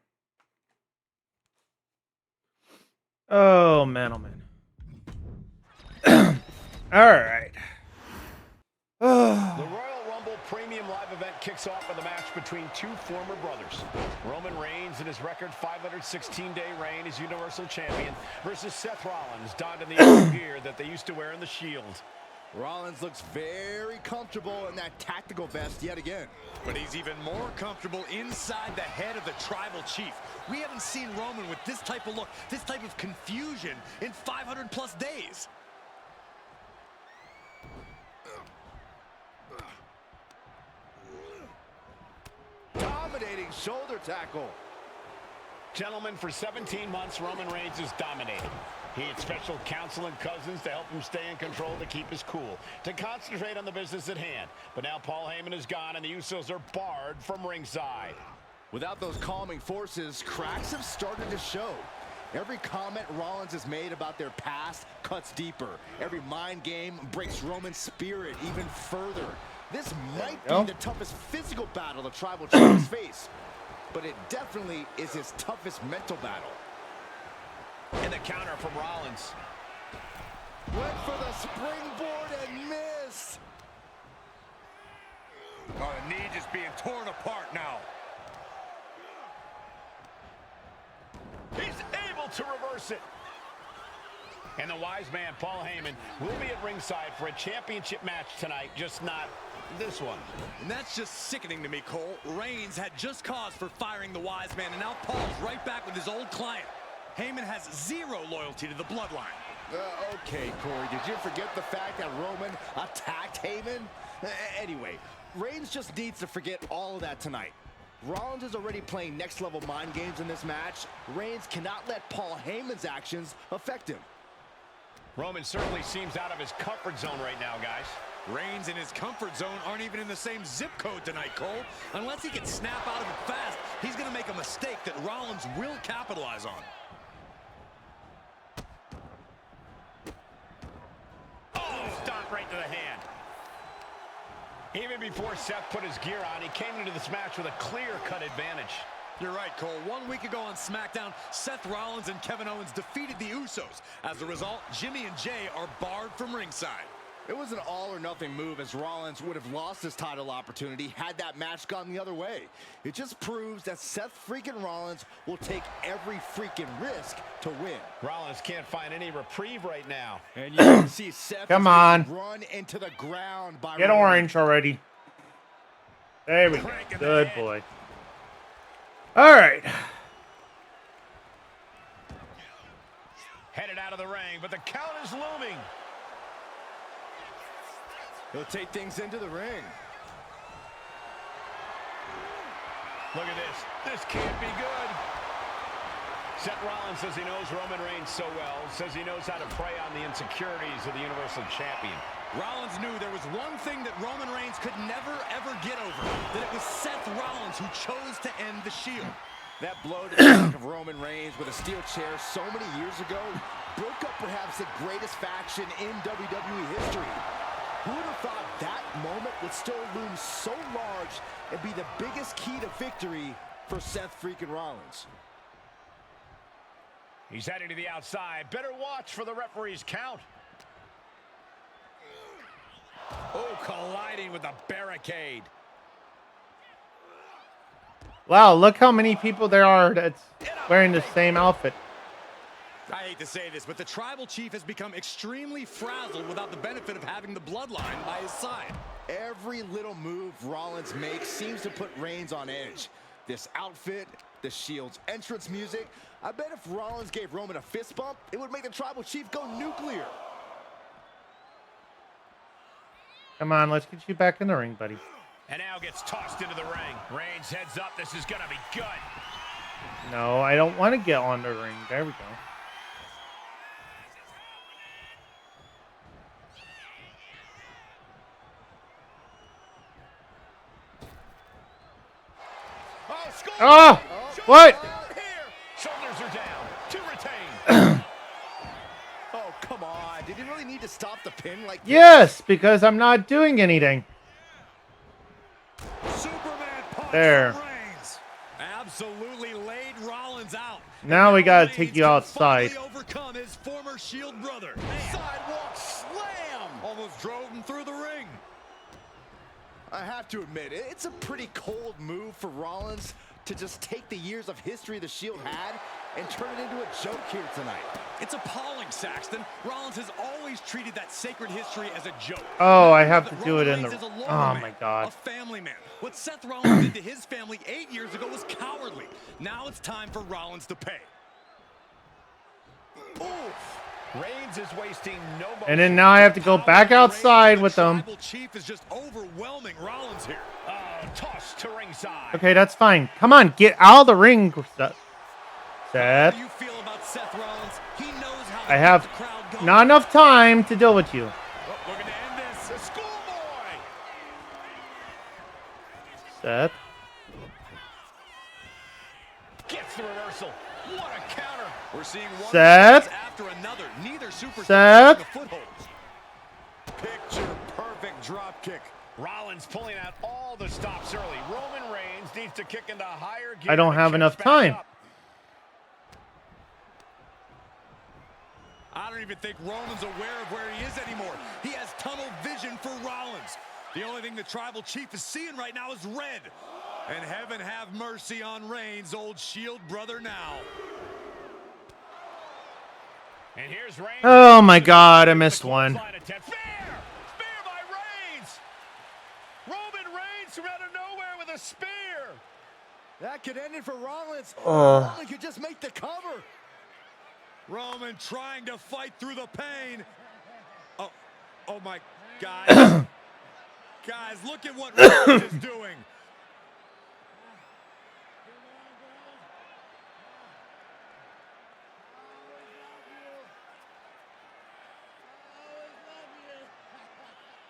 Oh man, oh man. All right. The Royal Rumble Premium Live event kicks off with a match between two former brothers. Roman Reigns in his record 516-day reign as Universal Champion versus Seth Rollins, donned in the old gear that they used to wear in the Shield. Rollins looks very comfortable in that tactical vest yet again. But he's even more comfortable inside the head of the Tribal Chief. We haven't seen Roman with this type of look, this type of confusion in 500-plus days. Dominating shoulder tackle. Gentlemen, for 17 months, Roman Reigns has dominated. He had special counsel and cousins to help him stay in control, to keep his cool, to concentrate on the business at hand. But now Paul Heyman is gone, and the Usos are barred from ringside. Without those calming forces, cracks have started to show. Every comment Rollins has made about their past cuts deeper. Every mind game breaks Roman's spirit even further. This might be the toughest physical battle the Tribal Chief has faced, but it definitely is his toughest mental battle. And the counter from Rollins. Went for the springboard and missed. Oh, the knee just being torn apart now. He's able to reverse it. And the wise man, Paul Heyman, will be at ringside for a championship match tonight, just not this one. And that's just sickening to me, Cole. Reigns had just cause for firing the wise man, and now Paul's right back with his old client. Heyman has zero loyalty to the bloodline. Okay, Corey, did you forget the fact that Roman attacked Heyman? Anyway, Reigns just needs to forget all of that tonight. Rollins is already playing next-level mind games in this match. Reigns cannot let Paul Heyman's actions affect him. Roman certainly seems out of his comfort zone right now, guys. Reigns and his comfort zone aren't even in the same zip code tonight, Cole. Unless he can snap out of it fast, he's going to make a mistake that Rollins will capitalize on. Oh, stomp right to the hand. Even before Seth put his gear on, he came into this match with a clear-cut advantage. You're right, Cole. 1 week ago on SmackDown, Seth Rollins and Kevin Owens defeated the Usos. As a result, Jimmy and Jay are barred from ringside. It was an all-or-nothing move, as Rollins would have lost his title opportunity had that match gone the other way. It just proves that Seth freaking Rollins will take every freaking risk to win. Rollins can't find any reprieve right now. And you can see Seth Come on. run into the ground by Get Roman. orange already. There we go. Good boy. All right. Headed out of the ring, but the count is looming. He'll take things into the ring. Look at this. This can't be good. Seth Rollins says he knows Roman Reigns so well, says he knows how to prey on the insecurities of the Universal Champion. Rollins knew there was one thing that Roman Reigns could never, ever get over, that it was Seth Rollins who chose to end the Shield. That blow to the back of Roman Reigns with a steel chair so many years ago broke up perhaps the greatest faction in WWE history. Who would have thought that moment would still loom so large and be the biggest key to victory for Seth freaking Rollins? He's heading to the outside. Better watch for the referee's count. Oh, colliding with a barricade. Wow, look how many people there are that's wearing the same outfit. I hate to say this, but the Tribal Chief has become extremely frazzled without the benefit of having the bloodline by his side. Every little move Rollins makes seems to put Reigns on edge. This outfit, the Shield's entrance music. I bet if Rollins gave Roman a fist bump, it would make the Tribal Chief go nuclear. Come on, let's get you back in the ring, buddy. And now gets tossed into the ring. Reigns heads up. This is going to be good. No, I don't want to get on the ring. There we go. Oh, what? Shoulders are down. To retain. Oh, come on. Did he really need to stop the pin like this? Yes, because I'm not doing anything. Superman punch There. from Reigns. absolutely laid Rollins out. Now we gotta take Reigns you can outside. finally overcome his former Shield brother. Sidewalk slam! Almost drove him through the ring. I have to admit, it's a pretty cold move for Rollins to just take the years of history the Shield had and turn it into a joke here tonight. It's appalling, Saxton. Rollins has always treated that sacred history as a joke. Oh, I Now have that to do it Roman in Reigns the. is a loyal Oh man, my God. a family man. What Seth Rollins did to his family 8 years ago was cowardly. Now it's time for Rollins to pay. Oof. Reigns is wasting no motion. And then now I have to go back outside with them. Tribal Chief is just overwhelming Rollins here. Toss to ringside. Okay, that's fine. Come on, get out of the ring, Seth. How do you feel about Seth Rollins? He knows how to I have keep the crowd going. not enough time to deal with you. Oh, looking to end this. The schoolboy. Seth. Gets the reversal. What a counter. We're seeing one Seth. after another. Neither superstar Seth. the footholds. Picture perfect drop kick. Rollins pulling out all the stops early. Roman Reigns needs to kick into higher gear. I don't to have catch enough back time. up. I don't even think Roman's aware of where he is anymore. He has tunnel vision for Rollins. The only thing the Tribal Chief is seeing right now is red. And heaven have mercy on Reigns, old Shield brother now. And here's Reigns. Oh my God, I missed one. Spear! Spear by Reigns! Roman Reigns from out of nowhere with a spear! That could end it for Rollins. Oh. Rollins could just make the cover. Roman trying to fight through the pain. Oh my, guys. Guys, look at what Rollins is doing.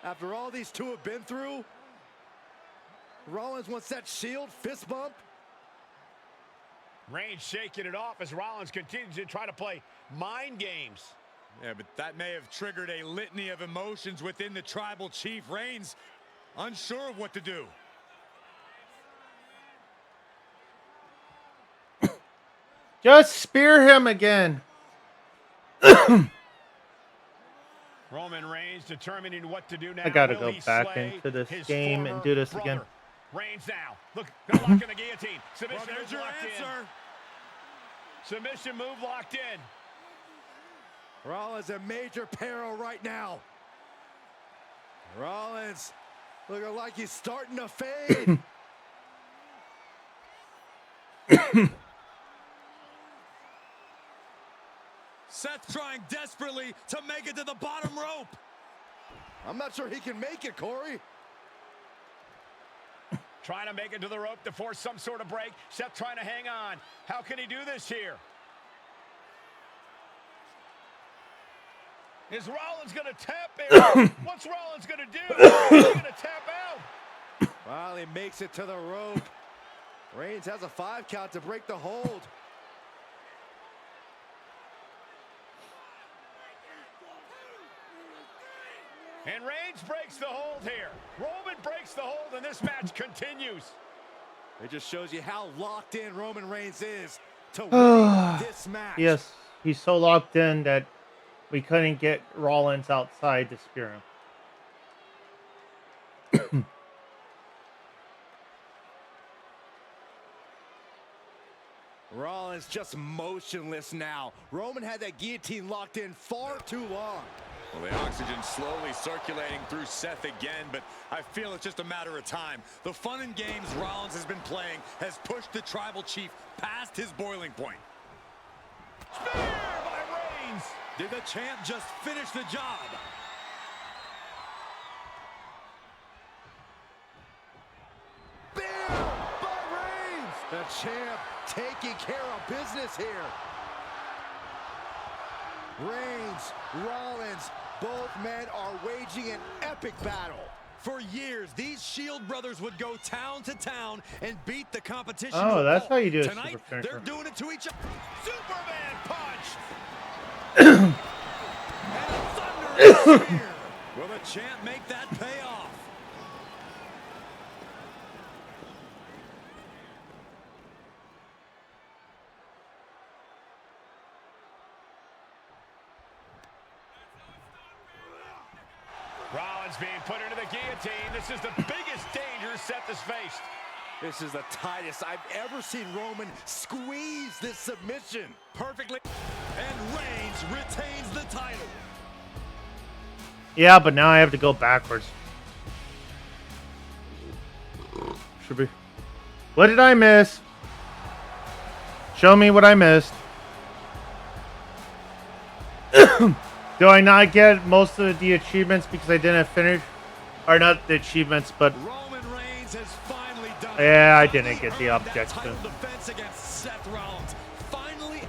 After all these two have been through, Rollins wants that Shield fist bump. Reigns shaking it off as Rollins continues to try to play mind games. Yeah, but that may have triggered a litany of emotions within the Tribal Chief. Reigns unsure of what to do. Just spear him again. Roman Reigns determining what to do now. I gotta Will go he back slay into this his game and former do this brother? again. Reigns now. Look, they're locking the guillotine. Submission Well, there's move your locked answer. in. Submission move locked in. Rollins in major peril right now. Rollins looking like he's starting to fade. Seth trying desperately to make it to the bottom rope. I'm not sure he can make it, Corey. Trying to make it to the rope to force some sort of break. Seth trying to hang on. How can he do this here? Is Rollins going to tap here? What's Rollins going to do? Is he going to tap out? Finally makes it to the rope. Reigns has a 5 count to break the hold. And Reigns breaks the hold here. Roman breaks the hold, and this match continues. It just shows you how locked in Roman Reigns is to win this match. Yes, he's so locked in that we couldn't get Rollins outside to spear him. Rollins just motionless now. Roman had that guillotine locked in far too long. Well, the oxygen slowly circulating through Seth again, but I feel it's just a matter of time. The fun and games Rollins has been playing has pushed the Tribal Chief past his boiling point. Spear by Reigns. Did the champ just finish the job? Bam! By Reigns! The champ taking care of business here. Reigns, Rollins, both men are waging an epic battle. For years, these Shield brothers would go town to town and beat the competition. Oh, to a that's pulp. how you do a Tonight, super finisher. they're doing it to each other. Superman punch. And a thunderous spear. Will the champ make that pay off? Rollins being put into the guillotine. This is the biggest danger Seth has faced. This is the tightest I've ever seen Roman squeeze this submission. Perfectly. And Reigns retains the title. Yeah, but now I have to go backwards. Should be. What did I miss? Show me what I missed. Do I not get most of the achievements because I didn't finish? Or not the achievements, but... Roman Reigns has finally done Yeah, I it. didn't get the objective. Title defense against Seth Rollins. Finally.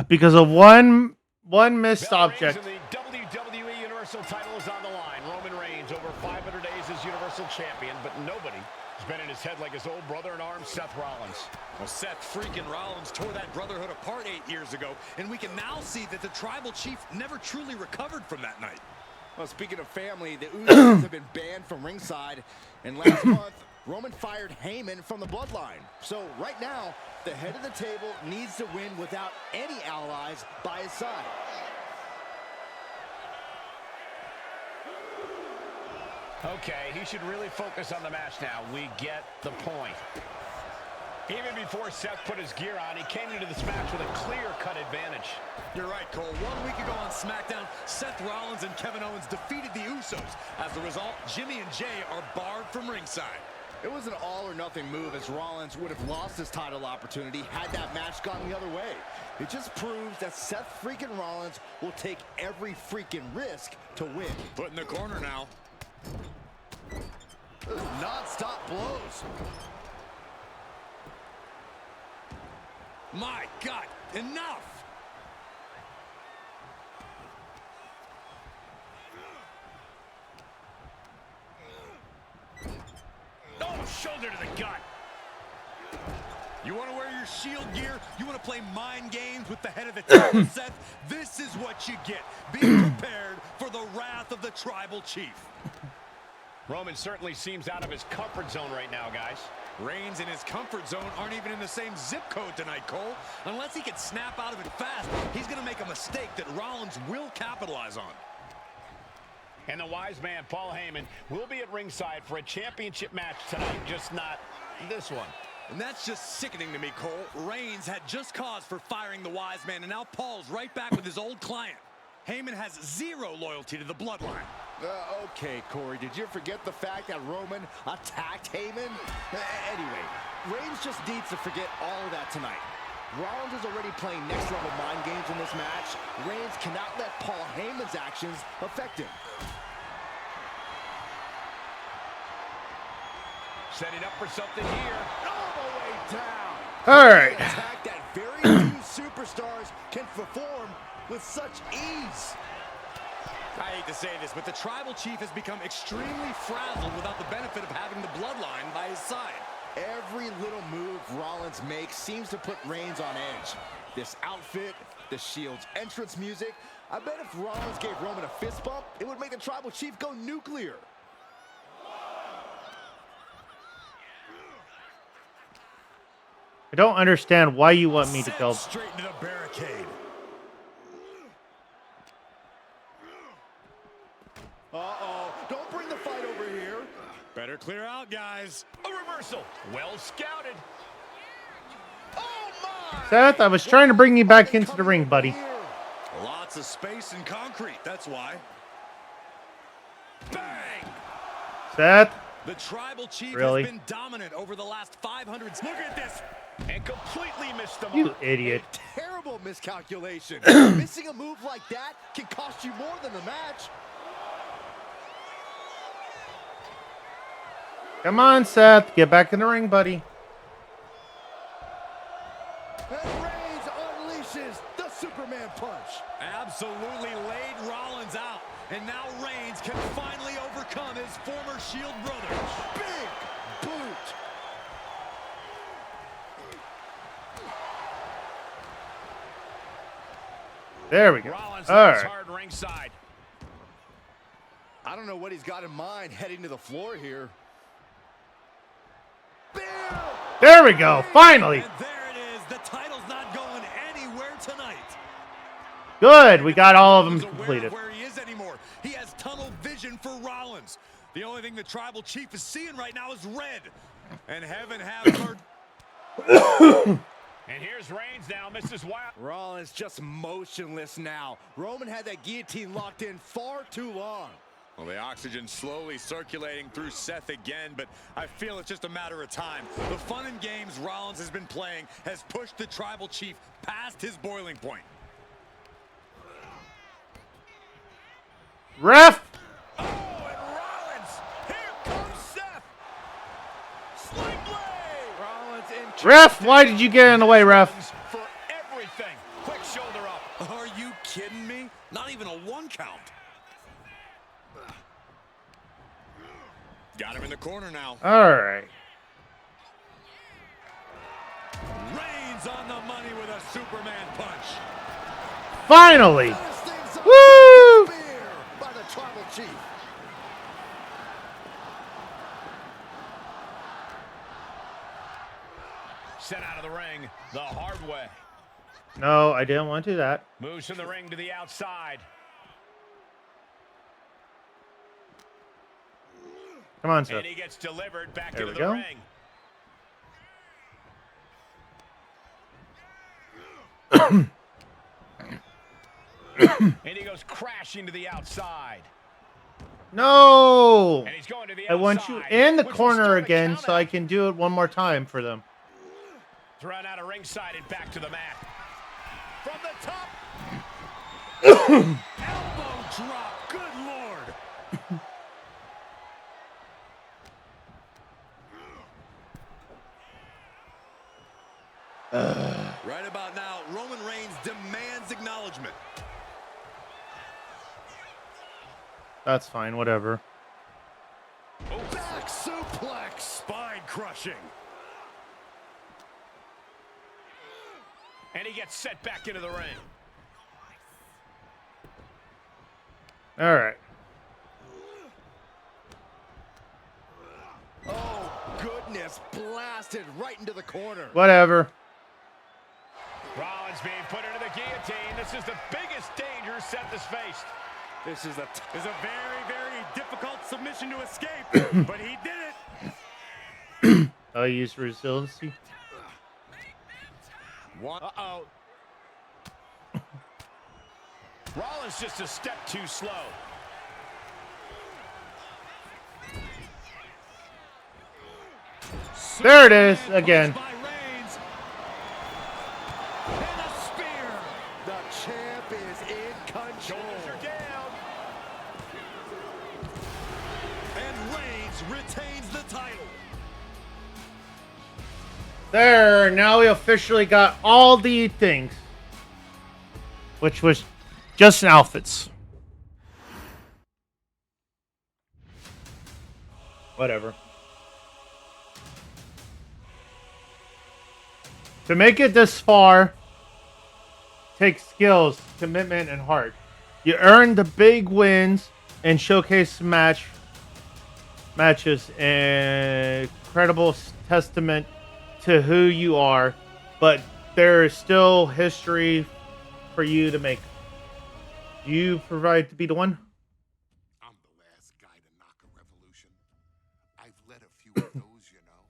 because of one missed Bell object. rings and the WWE Universal title is on the line. Roman Reigns over 500 days as Universal Champion, but nobody has been in his head like his old brother in arms, Seth Rollins. Well, Seth freaking Rollins tore that brotherhood apart 8 years ago, and we can now see that the Tribal Chief never truly recovered from that night. Well, speaking of family, the Usos have been banned from ringside, and last month, Roman fired Heyman from the bloodline. So right now, the head of the table needs to win without any allies by his side. Okay, he should really focus on the match now. We get the point. Even before Seth put his gear on, he came into this match with a clear-cut advantage. You're right, Cole. 1 week ago on SmackDown, Seth Rollins and Kevin Owens defeated the Usos. As a result, Jimmy and Jay are barred from ringside. It was an all-or-nothing move, as Rollins would have lost his title opportunity had that match gone the other way. It just proves that Seth freaking Rollins will take every freaking risk to win. Put in the corner now. Non-stop blows. My God, enough! Oh, shoulder to the gut. You want to wear your Shield gear? You want to play mind games with the head of the table, Seth? This is what you get. Be prepared for the wrath of the Tribal Chief. Roman certainly seems out of his comfort zone right now, guys. Reigns and his comfort zone aren't even in the same zip code tonight, Cole. Unless he can snap out of it fast, he's going to make a mistake that Rollins will capitalize on. And the wise man, Paul Heyman, will be at ringside for a championship match tonight, just not this one. And that's just sickening to me, Cole. Reigns had just cause for firing the wise man, and now Paul's right back with his old client. Heyman has zero loyalty to the bloodline. Okay, Corey, did you forget the fact that Roman attacked Heyman? Anyway, Reigns just needs to forget all of that tonight. Rollins is already playing next-level mind games in this match. Reigns cannot let Paul Heyman's actions affect him. Setting up for something here. All the way down. All right. An attack that very few superstars can perform with such ease. I hate to say this, but the Tribal Chief has become extremely frazzled without the benefit of having the bloodline by his side. Every little move Rollins makes seems to put Reigns on edge. This outfit, the Shield's entrance music. I bet if Rollins gave Roman a fist bump, it would make the Tribal Chief go nuclear. I don't understand why you want me to go. Straight into the barricade. Uh-oh, don't bring the fight over here. Better clear out, guys. A reversal. Well scouted. Oh my! Seth, I was trying to bring you back into the ring, buddy. Lots of space and concrete, that's why. Bang! Seth, The Tribal Chief Really? has been dominant over the last 500. Look at this. And completely missed the you mark. idiot. Terrible miscalculation. Missing a move like that can cost you more than the match. Come on, Seth. Get back in the ring, buddy. And Reigns unleashes the Superman punch. Absolutely laid Rollins out. And now Reigns can finally overcome his former Shield brother. Big boot. There we go. Rollins All lands right. hard ringside. I don't know what he's got in mind heading to the floor here. Bam! There we go. Finally. And there it is. The title's not going anywhere tonight. Good. We got all of them Who's aware completed. of where he is anymore. He has tunnel vision for Rollins. The only thing the Tribal Chief is seeing right now is red. And heaven have her. And here's Reigns now, Mrs. Wild. Rollins just motionless now. Roman had that guillotine locked in far too long. Well, the oxygen slowly circulating through Seth again, but I feel it's just a matter of time. The fun and games Rollins has been playing has pushed the Tribal Chief past his boiling point. Ref! Oh, and Rollins! Here comes Seth! Sling blade! Rollins in. Ref, why did you get in the way, ref? For everything. Quick shoulder up. Are you kidding me? Not even a 1 count. Got him in the corner now. All right. Reigns on the money with a Superman punch. Finally! This thing's up. Woo! Spear by the Tribal Chief. Sent out of the ring the hard way. No, I didn't want to do that. Moves from the ring to the outside. Come on, Seth. And he gets delivered back There into we the go. ring. And he goes crashing to the outside. No! And he's going to the I outside. want you in the which will corner start a again so I countout. can do it one more time for them. Thrown out of ringside and back to the mat. From the top. Elbow drop. Good Lord. Right about now, Roman Reigns demands acknowledgement. That's fine, whatever. Back suplex. Spine crushing. And he gets set back into the ring. All right. Oh, goodness. Blasted right into the corner. Whatever. Rollins being put into the guillotine. This is the biggest danger Seth has faced. This is a very, very difficult submission to escape, but he did it. I use resiliency. Uh-oh. Rollins just a step too slow. There it is again. By Reigns. And a spear. The champ is in control. Shoulders are down. And Reigns retains the title. There, now we officially got all the things. Which was just outfits. Whatever. To make it this far takes skills, commitment, and heart. You earn the big wins and showcase matches, and incredible testament to who you are, but there is still history for you to make. Do you provide to be the one? I'm the last guy to knock a revolution. I've led a few of those, you know.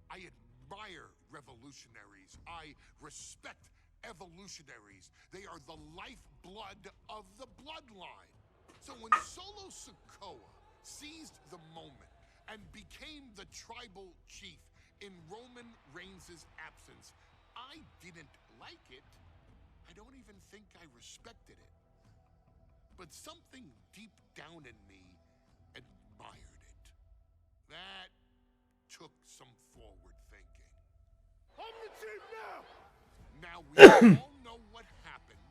I admire revolutionaries. I respect evolutionaries. They are the lifeblood of the bloodline. So when Solo Sikoa seized the moment and became the tribal chief in Roman Reigns' absence, I didn't like it. I don't even think I respected it. But something deep down in me admired it. That took some forward thinking. I'm the chief now! Now we all know what happened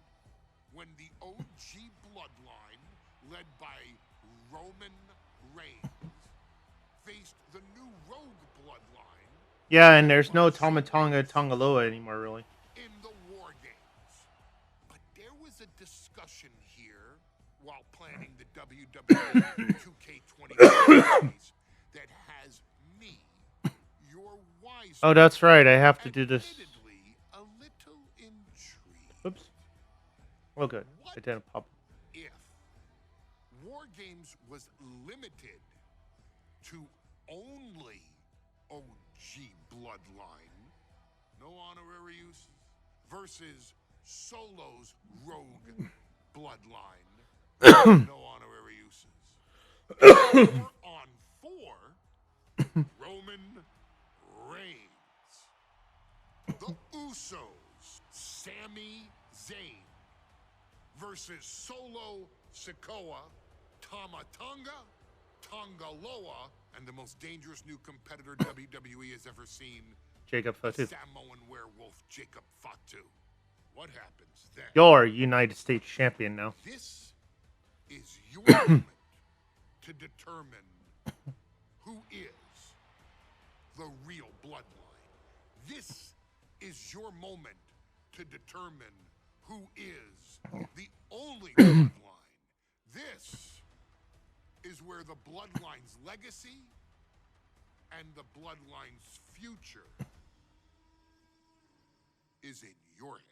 when the OG bloodline, led by Roman Reigns, faced the new Rogue bloodline. Yeah, and there's no Tomatonga Tongaloa anymore, really. In the War Games. But there was a discussion here while planning the WWE 2K25 that has me, your wise. Oh, that's right. I have to do this. admittedly a little intrigued. Oops. Well, good. It didn't pop. If War Games was limited to only OG Bloodline, no honorary uses, versus Solo's Rogue Bloodline, no honorary uses. 4-on-4, Roman Reigns, the Usos, Sami Zayn, versus Solo Sikoa, Tama Tonga, Tongaloa, and the most dangerous new competitor WWE has ever seen, Jacob Fatu. Samoan werewolf Jacob Fatu. What happens then? You're United States champion now. This is your moment to determine who is the real bloodline. This is your moment to determine who is the only bloodline. This is where the bloodline's legacy and the bloodline's future is in your hands.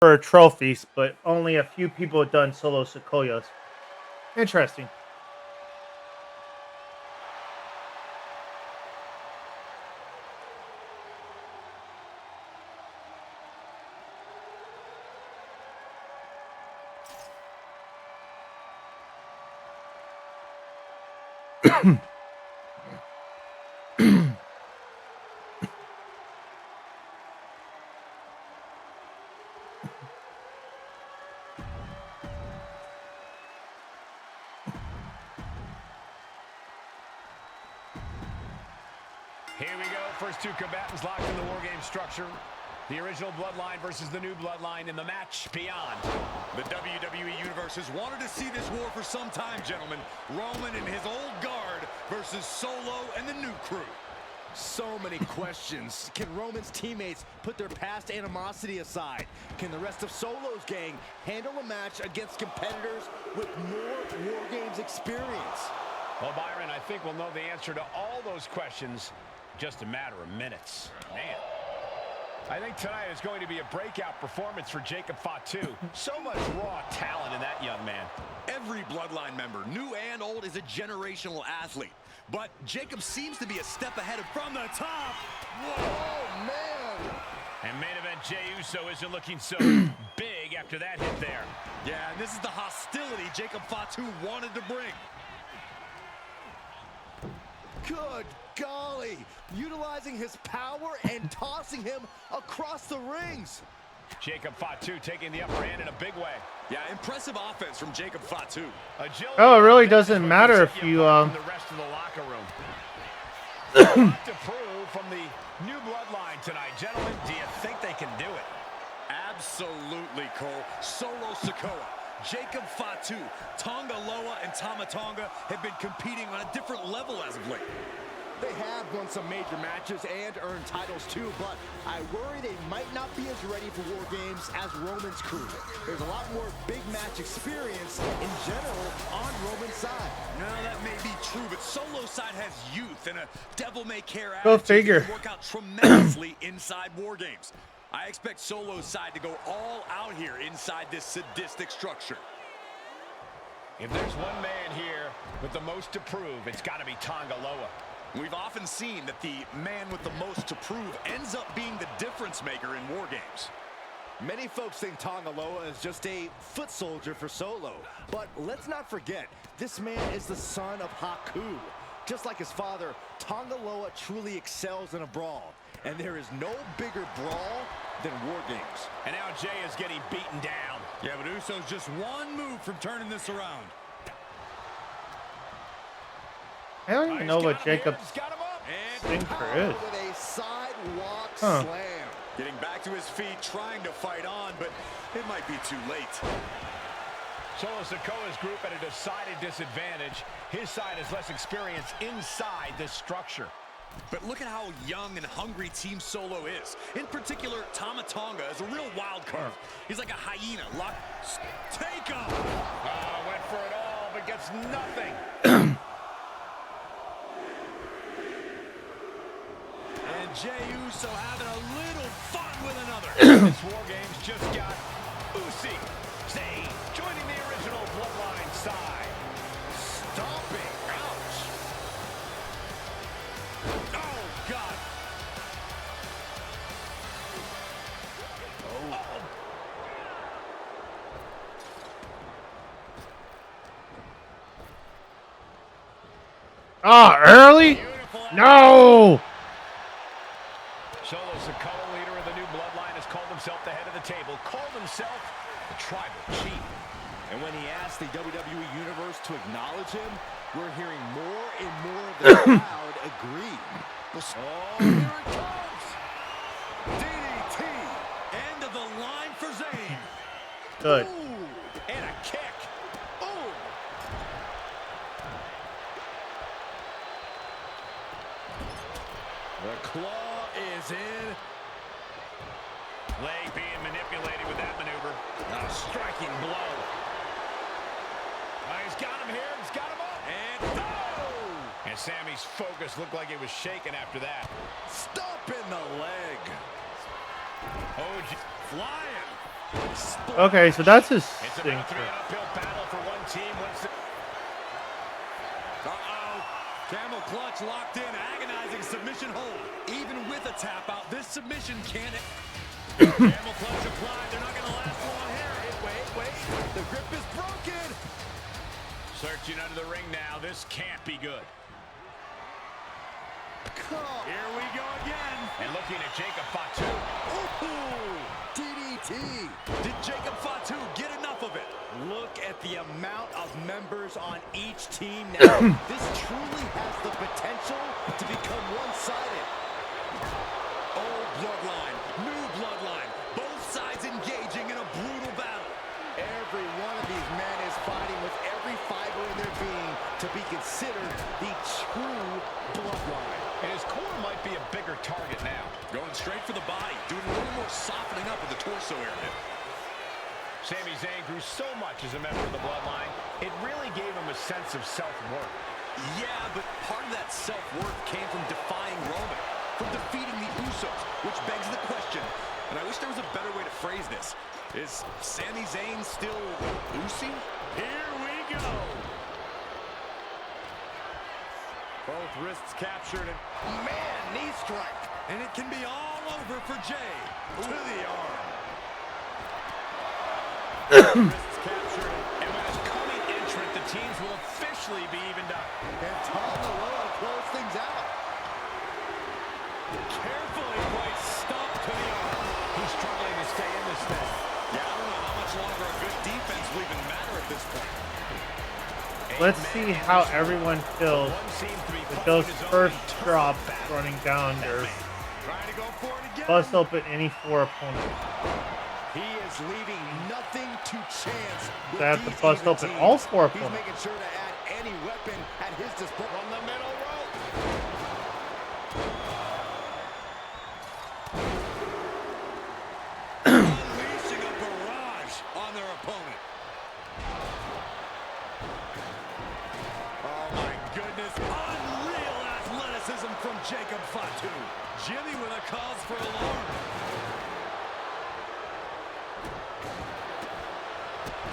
For trophies, but only a few people have done Solo Sequoias. Interesting. Here we go. First two combatants locked in the War Game structure. The original Bloodline versus the new Bloodline in the match beyond. The WWE Universe has wanted to see this war for some time, gentlemen. Roman and his old guard versus Solo and the new crew. So many questions. Can Roman's teammates put their past animosity aside? Can the rest of Solo's gang handle a match against competitors with more War Games experience? Well, Byron, I think we'll know the answer to all those questions in just a matter of minutes. Man, I think tonight is going to be a breakout performance for Jacob Fatu. So much raw talent in that young man. Every Bloodline member, new and old, is a generational athlete. But Jacob seems to be a step ahead of from the top. Whoa, Oh, man! And main event Jey Uso isn't looking so big after that hit there. Yeah, and this is the hostility Jacob Fatu wanted to bring. Good golly! Utilizing his power and tossing him across the rings. Jacob Fatu taking the upper hand in a big way. Yeah, impressive offense from Jacob Fatu. Agility Oh, it really is doesn't what matter can if set you, apart from the rest of the locker room. A lot to prove from the new Bloodline tonight. Gentlemen, do you think they can do it? Absolutely, Cole. Solo Sikoa, Jacob Fatu, Tonga Loa, and Tama Tonga have been competing on a different level as of late. They have won some major matches and earned titles too, but I worry they might not be as ready for War Games as Roman's crew. There's a lot more big match experience in general on Roman's side. Now that may be true, but Solo's side has youth and a devil-may-care Go attitude figure. that can work out tremendously inside War Games. I expect Solo's side to go all out here inside this sadistic structure. If there's one man here with the most to prove, it's got to be Tonga Loa. We've often seen that the man with the most to prove ends up being the difference maker in war games. Many folks think Tonga Loa is just a foot soldier for Solo. But let's not forget, this man is the son of Haku. Just like his father, Tonga Loa truly excels in a brawl. And there is no bigger brawl than war games. And now Jay is getting beaten down. Yeah, but Uso's just one move from turning this around. I don't even know what Jacob's Got him up. signature is. With a sidewalk Huh. slam. Getting back to his feet, trying to fight on, but it might be too late. Solo Sikoa's group at a decided disadvantage. His side has less experience inside this structure. But look at how young and hungry Team Solo is. In particular, Tama Tonga is a real wild card. He's like a hyena. Take him! Went for it all, but gets nothing. And Jey Uso having a little fun with another. This War Games just got Usi. Zayn joining the original Bloodline side. Stomping. Ouch. Oh, God. Ah, early? No! Solo Sikoa, leader of the new Bloodline, has called himself the head of the table, called himself the Tribal Chief. And when he asked the WWE Universe to acknowledge him, we're hearing more and more of the crowd agree. Oh, here it comes. DDT. End of the line for Zayn. Good. Ooh, and a kick. Ooh. The claw is in. Leg being manipulated with that maneuver. A striking blow. He's got him here. He's got him up. And And Sammy's focus looked like it was shaken after that. Stop in the leg. OG flying. Okay, so that's his It's about to be signature. an uphill battle for one team. Uh-oh. Camel clutch locked in. Agonizing submission hold. Even with a tap out, this submission can't... Camel clutch applied. They're not going to last long here. Wait. The grip is broken. Searching under the ring now. This can't be good. Here we go again. And looking at Jacob Fatu. Ooh, DDT. Did Jacob Fatu get enough of it? Look at the amount of members on each team now. This truly has the potential to become one-sided. Old bloodline, new bloodline. Both sides engaging in a brutal battle. Every one of these men is fighting with every fiber in their being to be considered the true bloodline. And his core might be a bigger target now. Going straight for the body, doing a little more softening up of the torso area. Sami Zayn grew so much as a member of the Bloodline, it really gave him a sense of self-worth. Yeah, but part of that self-worth came from defying Roman, from defeating the Usos, which begs the question, and I wish there was a better way to phrase this. Is Sami Zayn still Usi? Here we go. Both wrists captured, and man, knee strike. And it can be all over for Jey. To the arm. Wrists captured. And with his coming entrant, the teams will officially be evened up. And Tonga Loa close things out. Carefully placed stomp to the arm. He's struggling to stay in this thing. Yeah, I don't know how much longer a good defense will even matter at this point. Let's see how everyone feels One seems to be with following those his own first internal drops battle. running down there. Trying to go for it again. Bust open any four opponents. He is leaving nothing to chance. With They have to these bust even open teams. all four He's opponents. making sure to add any weapon at his disposal. From the middle rope. Unleashing a barrage on their opponent. Oh my goodness. Unreal athleticism from Jacob Fatu. Jimmy with a cause for alarm.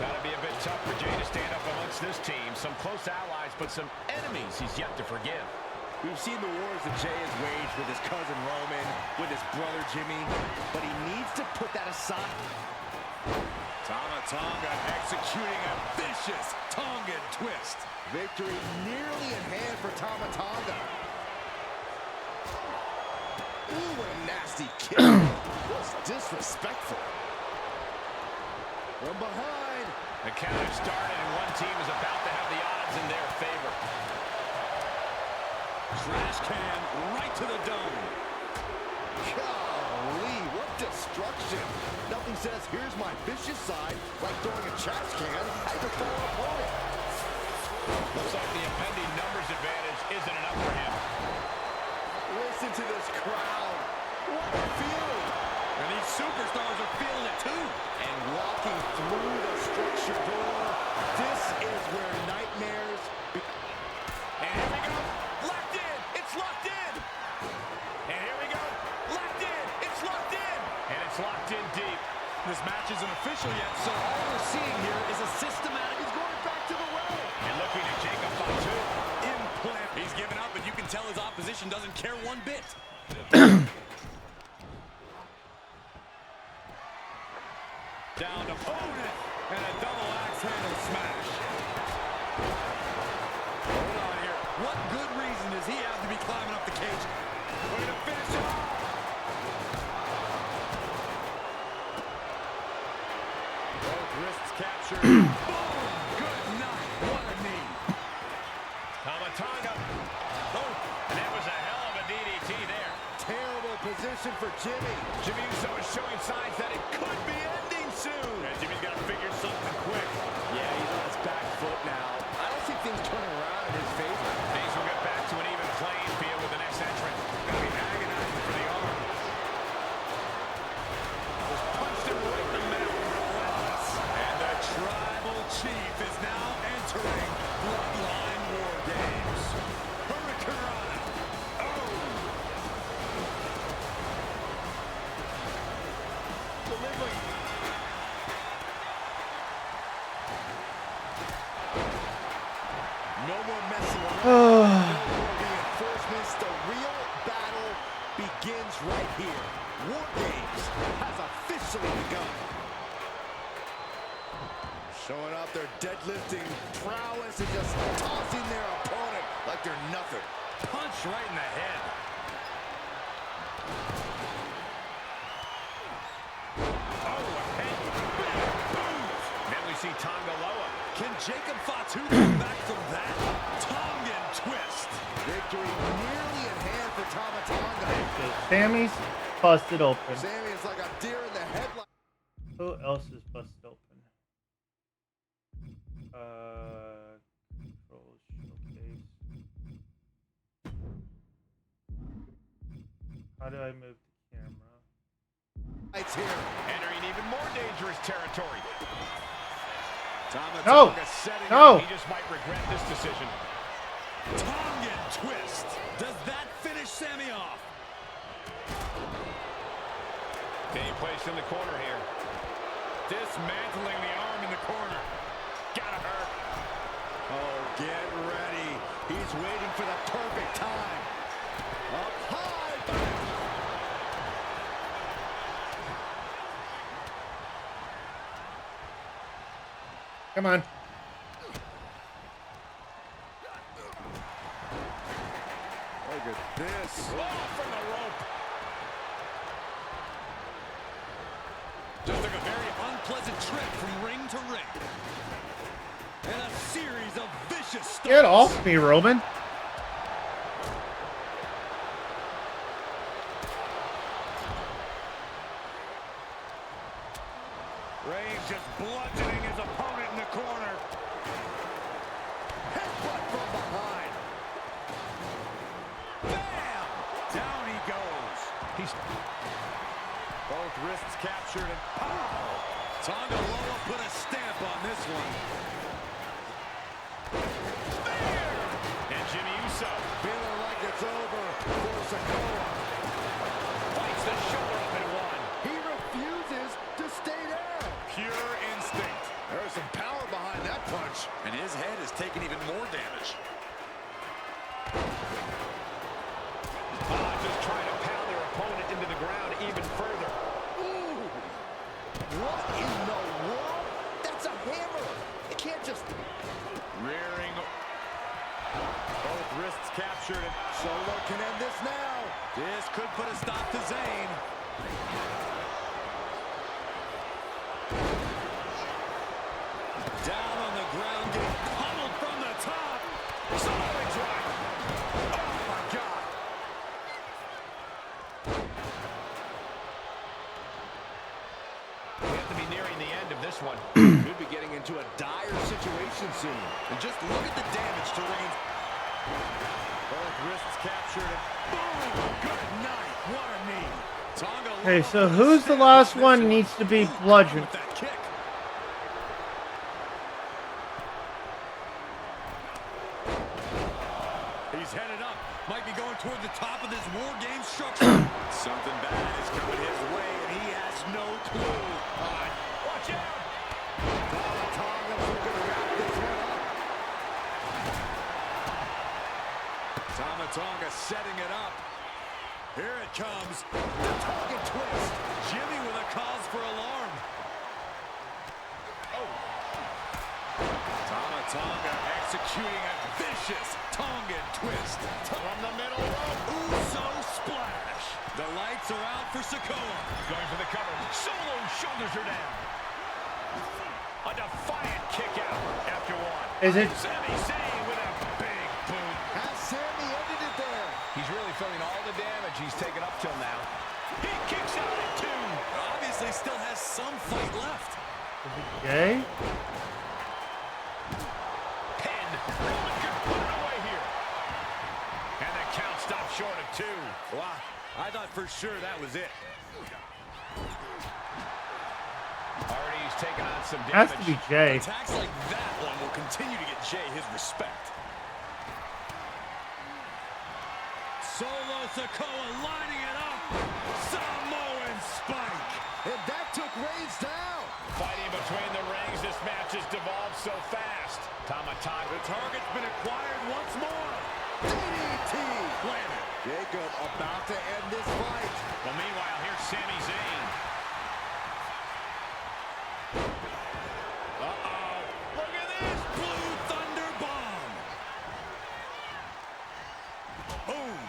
Gotta be a bit tough for Jey to stand up amongst this team. Some close allies, but some enemies he's yet to forgive. We've seen the wars that Jay has waged with his cousin Roman, with his brother Jimmy, but he needs to put that aside. Tama Tonga executing a vicious Tongan twist. Victory nearly in hand for Tama Tonga. Ooh, what a nasty kick. That's disrespectful. From behind. The counter started and one team is about to have the odds in their favor. Trash can right to the dome. Golly, what destruction. Nothing says, here's my vicious side, like throwing a trash can at your fellow opponent. Looks like the impending numbers advantage isn't enough for him. Listen to this crowd. What a feeling. And these superstars are feeling it too. And walking through the structure door, this is where nightmares begin. And here we go. Locked in. It's locked in. And here we go. Locked in. It's locked in. And it's locked in deep. This match isn't official yet, so all we're seeing here is a systematic. He's going back to the well. And looking at Jacob Fatu. Implant. He's given up, and you can tell his opposition doesn't care one bit. Down to opponent, and a double axe handle smash. Hold on here. What good reason does he have to be climbing up the cage? We're gonna finish it off. Both wrists captured. Boom! Good night. What a knee. Tama Tonga. Oh, and that was a hell of a DDT there. Terrible position for Jimmy. Jimmy Uso is showing signs that it could be ending soon. And Jimmy's got to figure something quick. Yeah, he's on his back foot now. I don't see things turning around in his favor. Things will get back to an even playing field with the next entrant. Gonna be agonizing for the arm. Just punched him right in the middle. Relentless. And the Tribal Chief is now entering Bloodline War Games. Hurricanrana. Oh! Delivering. No more messing around. No more reinforcements. The real battle begins right here. War Games has officially begun. Showing off their deadlifting prowess and just tossing their opponent like they're nothing. Punch right in the head. Then we see Tonga Loa. Can Jacob Fatu come back from that? Tongan twist. Victory nearly in hand for Tama Tonga. Sammy's busted open. Sammy is like a deer in the headlights. Who else is busted open? Controls showcase. How do I move the camera? It's here. Entering even more dangerous territory. Tama No! Tonga setting No! up. He just might regret this decision. Tongan twist. Does that finish Sammy off? Being placed in the corner here. Dismantling the arm in the corner. Gotta hurt. Oh, get ready. He's waiting for the perfect time. Up high. Come on. Look at this. Oh, from the rope. Just took a very unpleasant trip from ring to ring. And a series of vicious stunts. Get off me, Roman. Reigns just bludgeoning his opponent in the corner. Headbutt from behind. Bam! Down he goes. He's Both wrists captured and pow! Tonga Loa put a stamp on this one. there. And Jimmy Uso Feeling like it's over for Sikoa. fights the shoulder up and one. He refuses to stay down. Pure instinct. There's some power behind that punch. And his head is taking even more damage. wrists captured. Solo can end this now. This could put a stop to Zayn. Down on the ground, getting pummeled from the top. Solo drop. Oh, my God. We have to be nearing the end of this one. Could be getting into a dire situation soon. And just look at the damage to Reigns. Both wrists captured. Boom! Good night. What a knee. Tonga. Okay, so who's the last one needs to be bludgeoned? With that kick. He's headed up. Might be going toward the top of this war game structure. Something bad is coming his way, and he has no clue. Watch out! Tonga's looking to wrap this one up. Tonga setting it up. Here it comes. The Tonga twist. Jimmy with a cause for alarm. Oh. Tonga executing a vicious Tongan twist. From the middle rope. Uso splash. The lights are out for Sikoa. Going for the cover. Solo's shoulders are down. A defiant kick out after one. Is it? Sami Zayn with a big boot. Has Sami ended it there? He's really feeling all the damage he's taken up till now. He kicks out at two. Obviously still has some fight left. Jay? Pin. Roman could put it away here. And the count stops short of two. Wow, I thought for sure that was it. Already he's taken on some Has damage. to be Jay. Attacks like that one will continue to get Jay his respect. Solo Sikoa lining it up. Samoan spike. And that took Reigns down. Fighting between the rings, this match has devolved so fast. Tonga. The target's been acquired once more. DDT planted. Jacob about to end this fight. Well, meanwhile, here's Sami Zayn. Uh-oh. Look at this. Blue Thunder Bomb. Boom.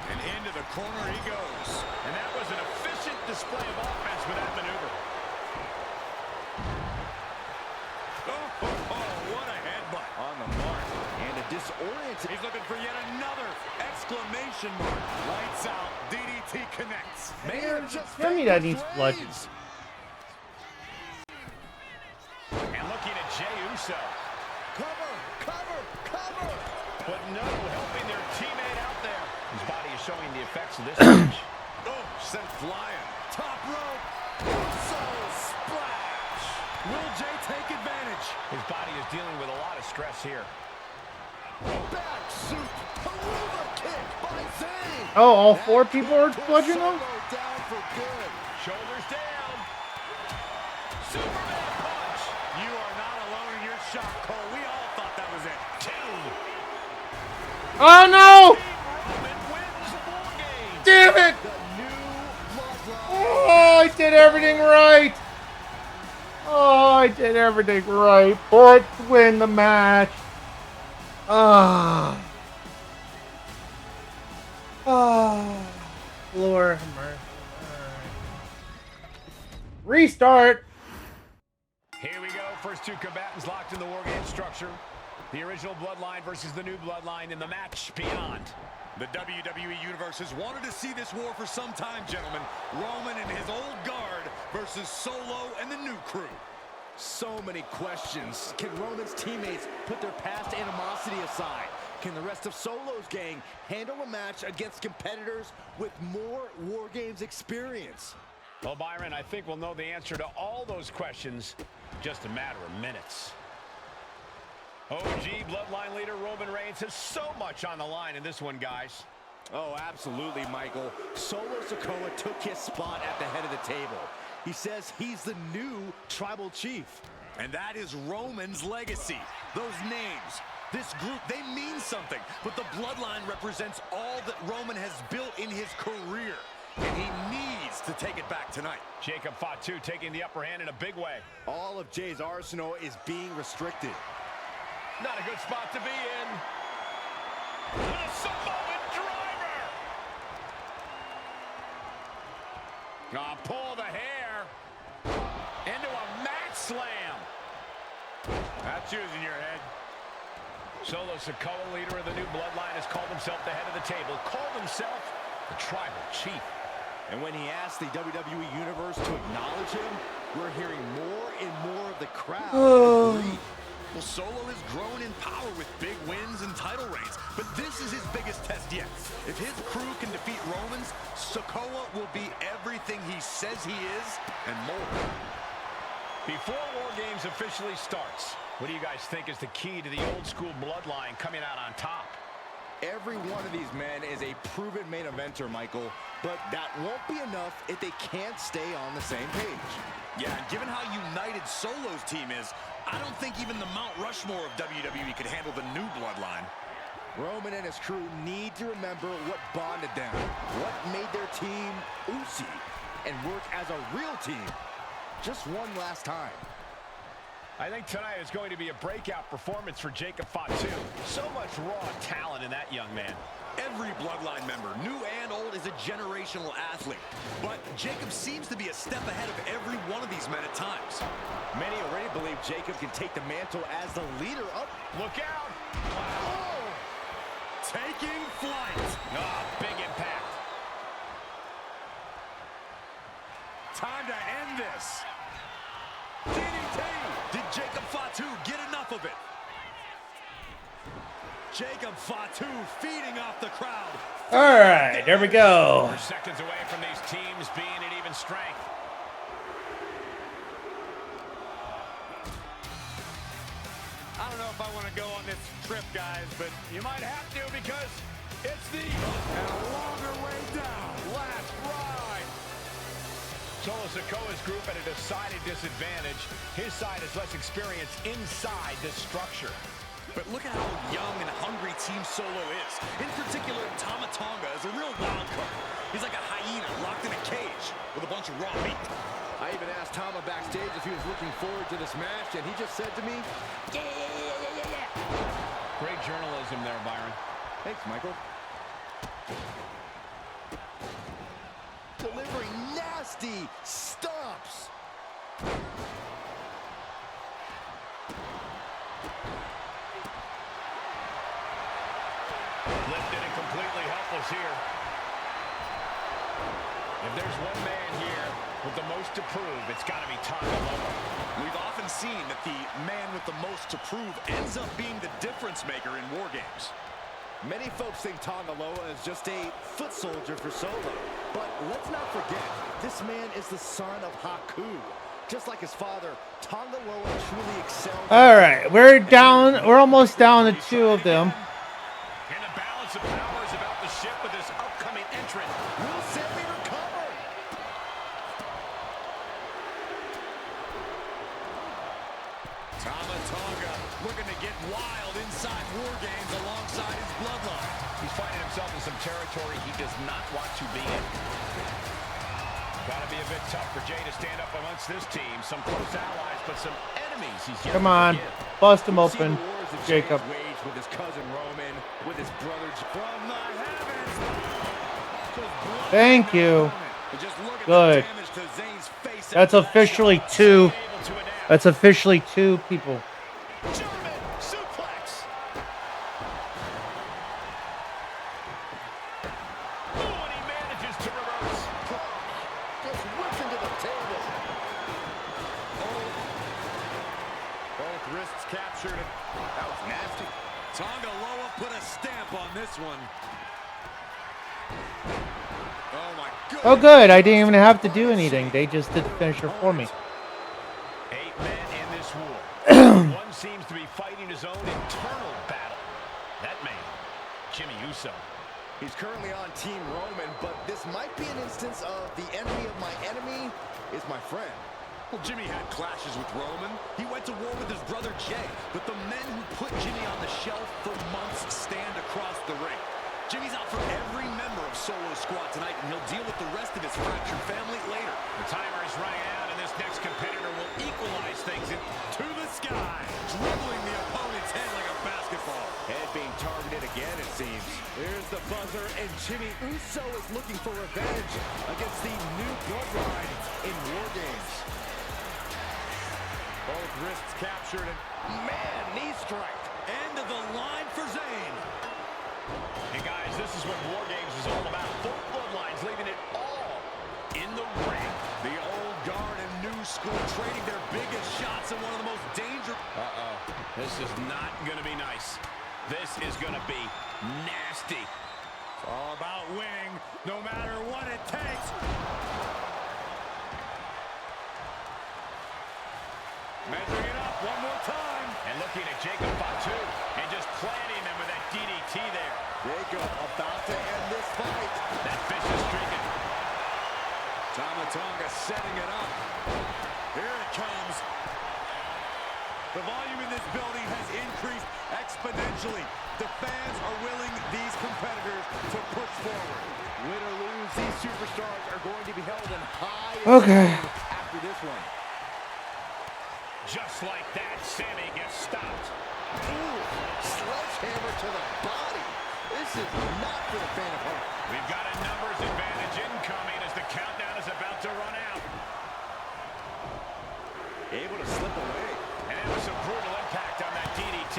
And into the corner he goes. And that was an efficient display of offense with that maneuver. What a headbutt. On the mark. And a disoriented. He's looking for yet another exclamation mark. Lights out. DDT connects. Man, tell me that needs bludgeoned. And looking at Jey Uso. Cover, cover, cover. But no helping their teammate out there. His body is showing the effects of this match. Oh, sent flying. Top rope. Uso splash. Will Jey take advantage? His body is dealing with a lot of stress here. Back soup. Haruva kick by Zayn. Oh, all four people are bludgeoned Solo him? down for good. Shoulders down. Superman punch. You are not alone in your shock, Cole. We all thought that was it. Two. Oh no! Roman wins War Games. Damn it! The new bloodline. Oh, I did everything right. Oh, I did everything right. But win the match. Ah. Oh. Lord have mercy. All right. Restart. Here we go. First two combatants locked in the War Games structure. The original Bloodline versus the new Bloodline in the match beyond. The WWE Universe has wanted to see this war for some time, gentlemen. Roman and his old guard versus Solo and the new crew. So many questions. Can Roman's teammates put their past animosity aside? Can the rest of Solo's gang handle a match against competitors with more War Games experience? Well, Byron, I think we'll know the answer to all those questions in just a matter of minutes. OG Bloodline leader Roman Reigns has so much on the line in this one, guys. Oh, absolutely, Michael. Solo Sikoa took his spot at the head of the table. He says he's the new tribal chief. And that is Roman's legacy. Those names, this group, they mean something. But the bloodline represents all that Roman has built in his career. And he needs to take it back tonight. Jacob Fatu taking the upper hand in a big way. All of Jay's arsenal is being restricted. Not a good spot to be in. The Samoan driver. Pull the hair. Into a mat slam. That's using your head. Solo Sikoa, leader of the new bloodline, has called himself the head of the table. Called himself the tribal chief. And when he asked the WWE Universe to acknowledge him, we're hearing more and more of the crowd agree. Well, Solo has grown in power with big wins and title reigns, but this is his biggest test yet. If his crew can defeat Romans, Sikoa will be everything he says he is and more. Before War Games officially starts, what do you guys think is the key to the old school bloodline coming out on top? Every one of these men is a proven main eventer, Michael, but that won't be enough if they can't stay on the same page. Yeah, and given how united Solo's team is, I don't think even the Mount Rushmore of WWE could handle the new bloodline. Roman and his crew need to remember what bonded them, what made their team Uzi, and work as a real team. Just one last time. I think tonight is going to be a breakout performance for Jacob Fatu. So much raw talent in that young man. Every bloodline member, new and old, is a generational athlete. But Jacob seems to be a step ahead of every one of these men at times. Many already believe Jacob can take the mantle as the leader of... Look out! Oh! Taking flight. Oh, big impact. Time to end this. DDT! Did Jacob Fatu get enough of it? Jacob Fatu feeding off the crowd. All right, there we go. We're seconds away from these teams being at even strength. I don't know if I want to go on this trip, guys, but You might have to because it's the and a longer way down. last ride. Solo Sikoa's group at a decided disadvantage. His side is less experienced inside this structure. But look at how young and hungry Team Solo is. In particular, Tama Tonga is a real wild card. He's like a hyena locked in a cage with a bunch of raw meat. I even asked Tama backstage if he was looking forward to this match, and he just said to me, yeah. Great journalism there, Byron. Thanks, Michael. Delivering nasty stomps. Lifted and completely helpless here. If there's one man here with the most to prove, it's got to be Tonga Loa. We've often seen that the man with the most to prove ends up being the difference maker in war games. Many folks think Tonga Loa is just a foot soldier for Solo. But let's not forget, this man is the son of Haku. Just like his father, Tonga Loa truly excelled. All right, we're down. We're almost down to two of them. And the balance of power is about to shift with this upcoming entrant. Will Sammy recover? Tama Tonga looking to get wild inside war games alongside his bloodline. He's finding himself in some territory he does not want to be in. Got to be a bit tough for Jay to stand up amongst this team. Some close allies, but some enemies he's yet Come to on, forgive. bust him See open, the wars that Jacob. Jay has waged with his cousin Roman, with his brother From the heavens. Just blood Thank you. and just look at Good. the damage to Zayn's face. That's after that officially shot. two. Able to adapt. That's officially two people. German suplex. Oh, and he manages to reverse. just whipped into the table. Both wrists captured. That was nasty. Tonga Loa put a stamp on this one. Oh my goodness. Oh, good. I didn't even have to do anything. They just did the finisher for me. 8 men in this war. One seems to be fighting his own internal battle. That man, Jimmy Uso. He's currently on Team Roman, but this might be an instance of the enemy of my enemy is my friend. Well, Jimmy had clashes with Roman. He went to war with his brother Jay. But the men who put Jimmy on the shelf for months stand across the ring. Jimmy's out for every member of Solo's squad tonight, and he'll deal with the rest of his fractured family later. The timer is running out, and this next competitor will equalize things. To the sky, dribbling the opponent's head like a Here's the buzzer, and Jimmy Uso is looking for revenge against the new bloodline in War Games. Both wrists captured, and man, knee strike. End of the line for Zayn. And guys, this is what War Games is all about. Both bloodlines leaving it all in the ring. The old guard and new school trading their biggest shots in one of the most dangerous. This is not going to be nice. This is going to be nasty. It's all about winning, no matter what it takes. Measuring it up one more time. And looking at Jacob Fatu and just planting them with that DDT there. Jacob about to end this fight. That fish is streaking. Tama Tonga setting it up. Here it comes. The volume in this building has increased exponentially. The fans are willing these competitors to push forward. Win or lose, these superstars are going to be held in high esteem after this one. Just like that, Sammy gets stopped. Ooh, sledgehammer to the body. This is not for the faint of heart. We've got a numbers advantage incoming as the countdown is about to run out. Able to slip away. And it was some brutal impact on that DDT.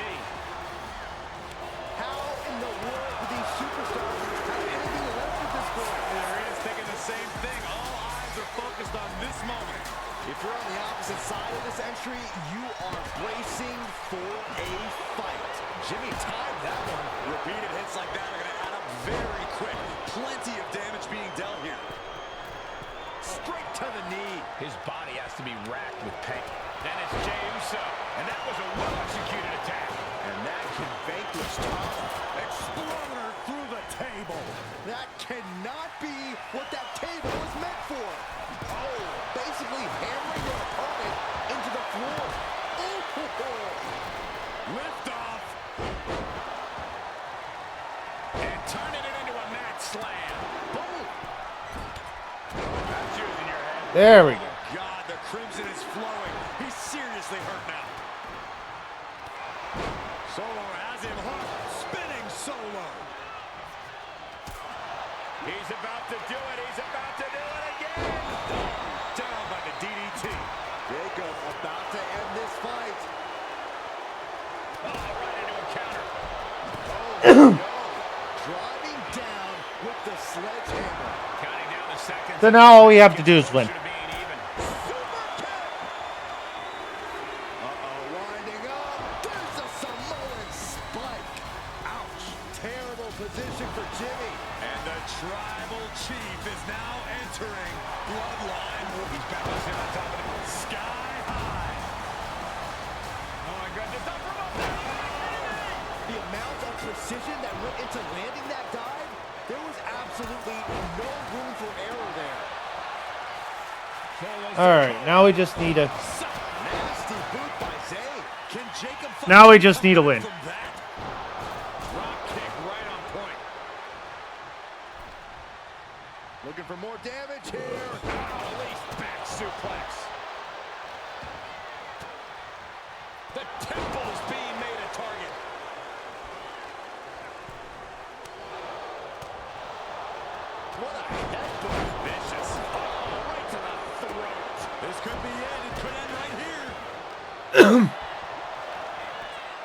How in the world do these superstars have anything left at this point? There is thinking the same thing. All eyes are focused on this moment. If you're on the opposite side of this entry, you are bracing for a fight. Jimmy timed that one. Repeated hits like that are going to add up very quick. Plenty of damage being dealt here. Straight to the knee. His body has to be racked with pain. Then it's Jey Uso, and that was a well-executed attack. And that can vanquish Tom. Exploder through the table. That cannot be what that table was meant for. Oh, basically hammering your opponent into the floor. Lift off. And turning it into a mat slam. Boom. That's yours in your head. There we go. God, the crimson is flowing. He's seriously hurt now. Solo has him hooked. Spinning Solo. He's about to do it. He's about to do it again. Down by the DDT. Jacob about to end this fight. Oh, right into a counter. Oh, no. Driving down with the sledgehammer. Counting down the seconds. So now all we have to do is win. Should be even. Super kick. Winding up. There's a Samoan spike. Ouch. Terrible position for Jimmy. And the tribal chief is now entering Bloodline. He's balancing on top of it. Sky high. Oh, my goodness. Not from up there. The amount of precision that went into landing that dive, there was absolutely no room for error there. All right, now we just need a. Nasty boot by Zayn. Can Jacob Now we just need a win. from that? Drop kick right on point. Looking for more damage here. Release back suplex. The temple's being made a target. What a headbutt. Vicious. Oh, right to the throat. This could be it. It could end right here.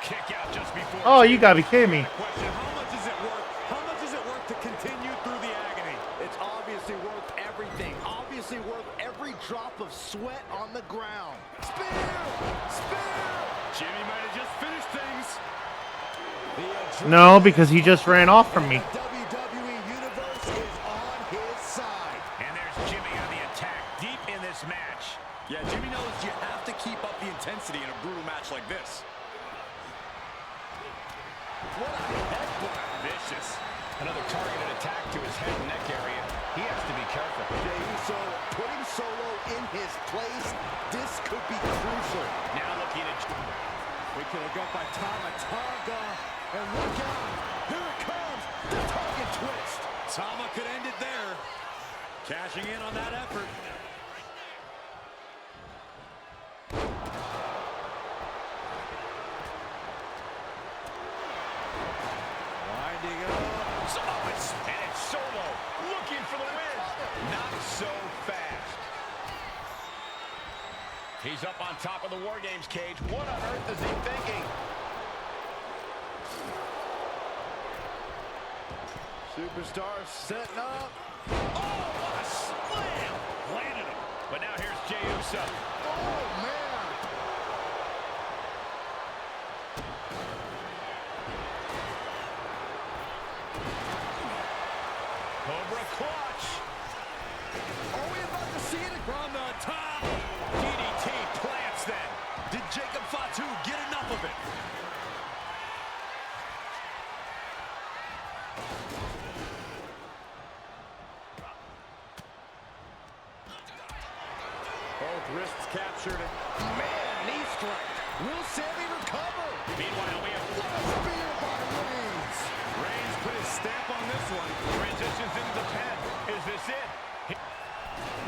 Kick out just before. Oh, you gotta be kidding me. Question, how much is it worth? How much is it worth to continue through the agony? It's obviously worth everything. Obviously worth every drop of sweat on the ground. Spear! Spear! Jimmy might have just finished things. No, because he just ran off from me. The WWE Universe is on his side. And there's Jimmy on the attack deep in this match. Yeah, Jimmy knows you have to keep up the intensity in a brutal match like this. What a headbutt. Vicious. Another targeted attack to his head and neck area. He has to be careful. Jey Uso putting Solo in his place. This could be crucial. Now looking at. We could have got by Tama Tonga. And look out. Here it comes. The target twist. Tama could end it there. Cashing in on that effort. Winding up. Oh, and it's Solo looking for the win. Not so fast. He's up on top of the War Games cage. What on earth is he thinking? Superstar setting up. Oh, what a slam! Landed him. But now here's Jey Uso. Oh, man. Cobra clutch. Are we about to see it from the top? DDT plants then. Did Jacob Fatu get enough of it? Both wrists captured. Man, knee strike. Will Sammy recover? Meanwhile, we have What a spear by Reigns. Reigns put his stamp on this one. transitions into the pen. Is this it?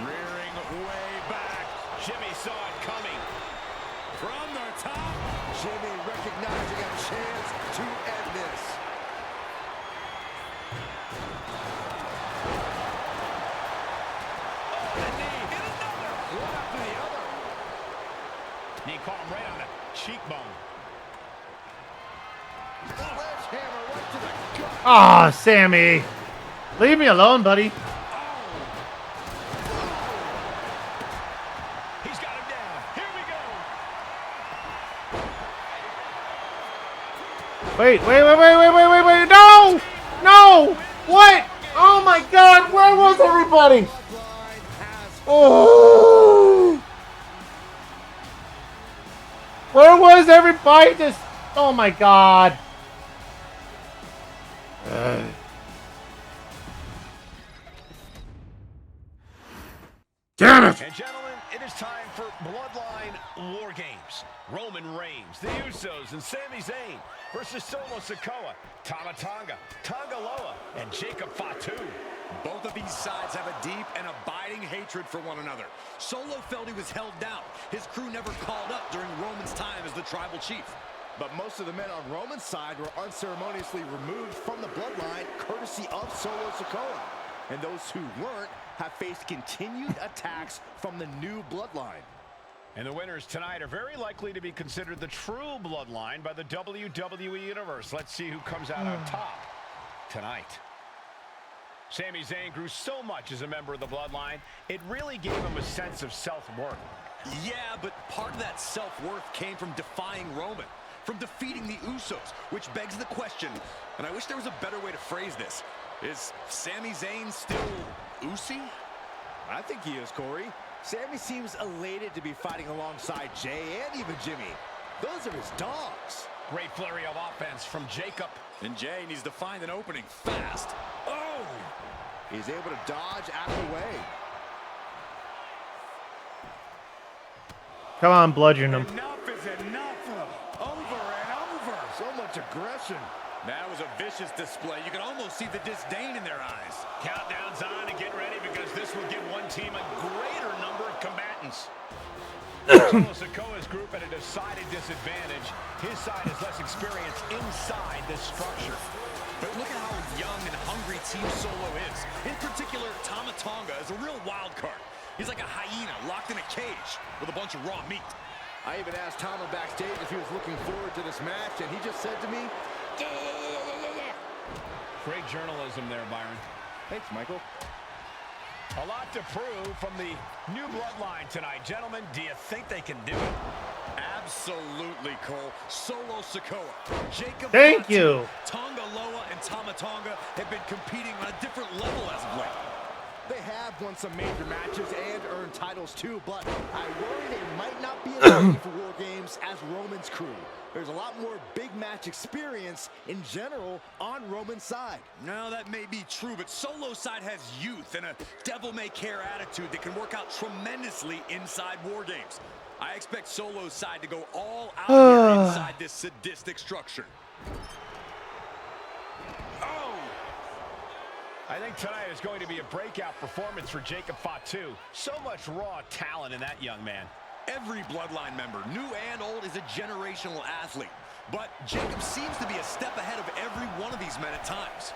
Rearing way back. Jimmy saw it coming. From the top. Jimmy recognizing a chance to end this. The knee. And another. One after the other. Knee caught him right on the cheekbone. Sledgehammer right to the gut. Ah, Sammy. Leave me alone, buddy. He's got him down. Here we go. Wait. No! No! What? Oh my God, where was everybody? Bloodline has Oh! Where was everybody? Just, oh my God. Damn it! And gentlemen, it is time for Bloodline War Games. Roman Reigns, the Usos, and Sami Zayn versus Solo Sikoa, Tama Tonga, Tonga Loa, and Jacob Fatu. Both of these sides have a deep and abiding hatred for one another. Solo felt he was held down. His crew never called up during Roman's time as the tribal chief. But most of the men on Roman's side were unceremoniously removed from the bloodline courtesy of Solo Sikoa. And those who weren't have faced continued attacks from the new bloodline. And the winners tonight are very likely to be considered the true bloodline by the WWE Universe. Let's see who comes out on top tonight. Sami Zayn grew so much as a member of the bloodline, it really gave him a sense of self-worth. Yeah, but part of that self-worth came from defying Roman, from defeating the Usos, which begs the question, and I wish there was a better way to phrase this. Is Sami Zayn still Usi? I think he is, Corey. Sammy seems elated to be fighting alongside Jay and even Jimmy. Those are his dogs. Great flurry of offense from Jacob. And Jay needs to find an opening fast. Oh! He's able to dodge out of the way. Come on, bludgeon him. Enough is enough. Over and over. So much aggression. That was a vicious display. You can almost see the disdain in their eyes. Countdown's on to get ready because this will give one team a greater number of combatants. Solo Sikoa's group at a decided disadvantage. His side has less experience inside this structure. But look at how young and hungry Team Solo is. In particular, Tama Tonga is a real wild card. He's like a hyena locked in a cage with a bunch of raw meat. I even asked Tama backstage if he was looking forward to this match, and he just said to me, yeah. Great journalism there, Byron. Thanks, Michael. A lot to prove from the new bloodline tonight. Gentlemen, do you think they can do it? Absolutely, Cole. Solo Sikoa, Jacob Thank Fatu, you. Tonga Loa, and Tama Tonga have been competing on a different level as of late. They have won some major matches and earned titles too, but I worry they might not be as ready for War Games as Roman's crew. There's a lot more big match experience in general on Roman's side. No, that may be true, but Solo's side has youth and a devil-may-care attitude that can work out tremendously inside War Games. I expect Solo's side to go all out here inside this sadistic structure. Oh! I think tonight is going to be a breakout performance for Jacob Fatu. So much raw talent in that young man. Every bloodline member, new and old, is a generational athlete. But Jacob seems to be a step ahead of every one of these men at times.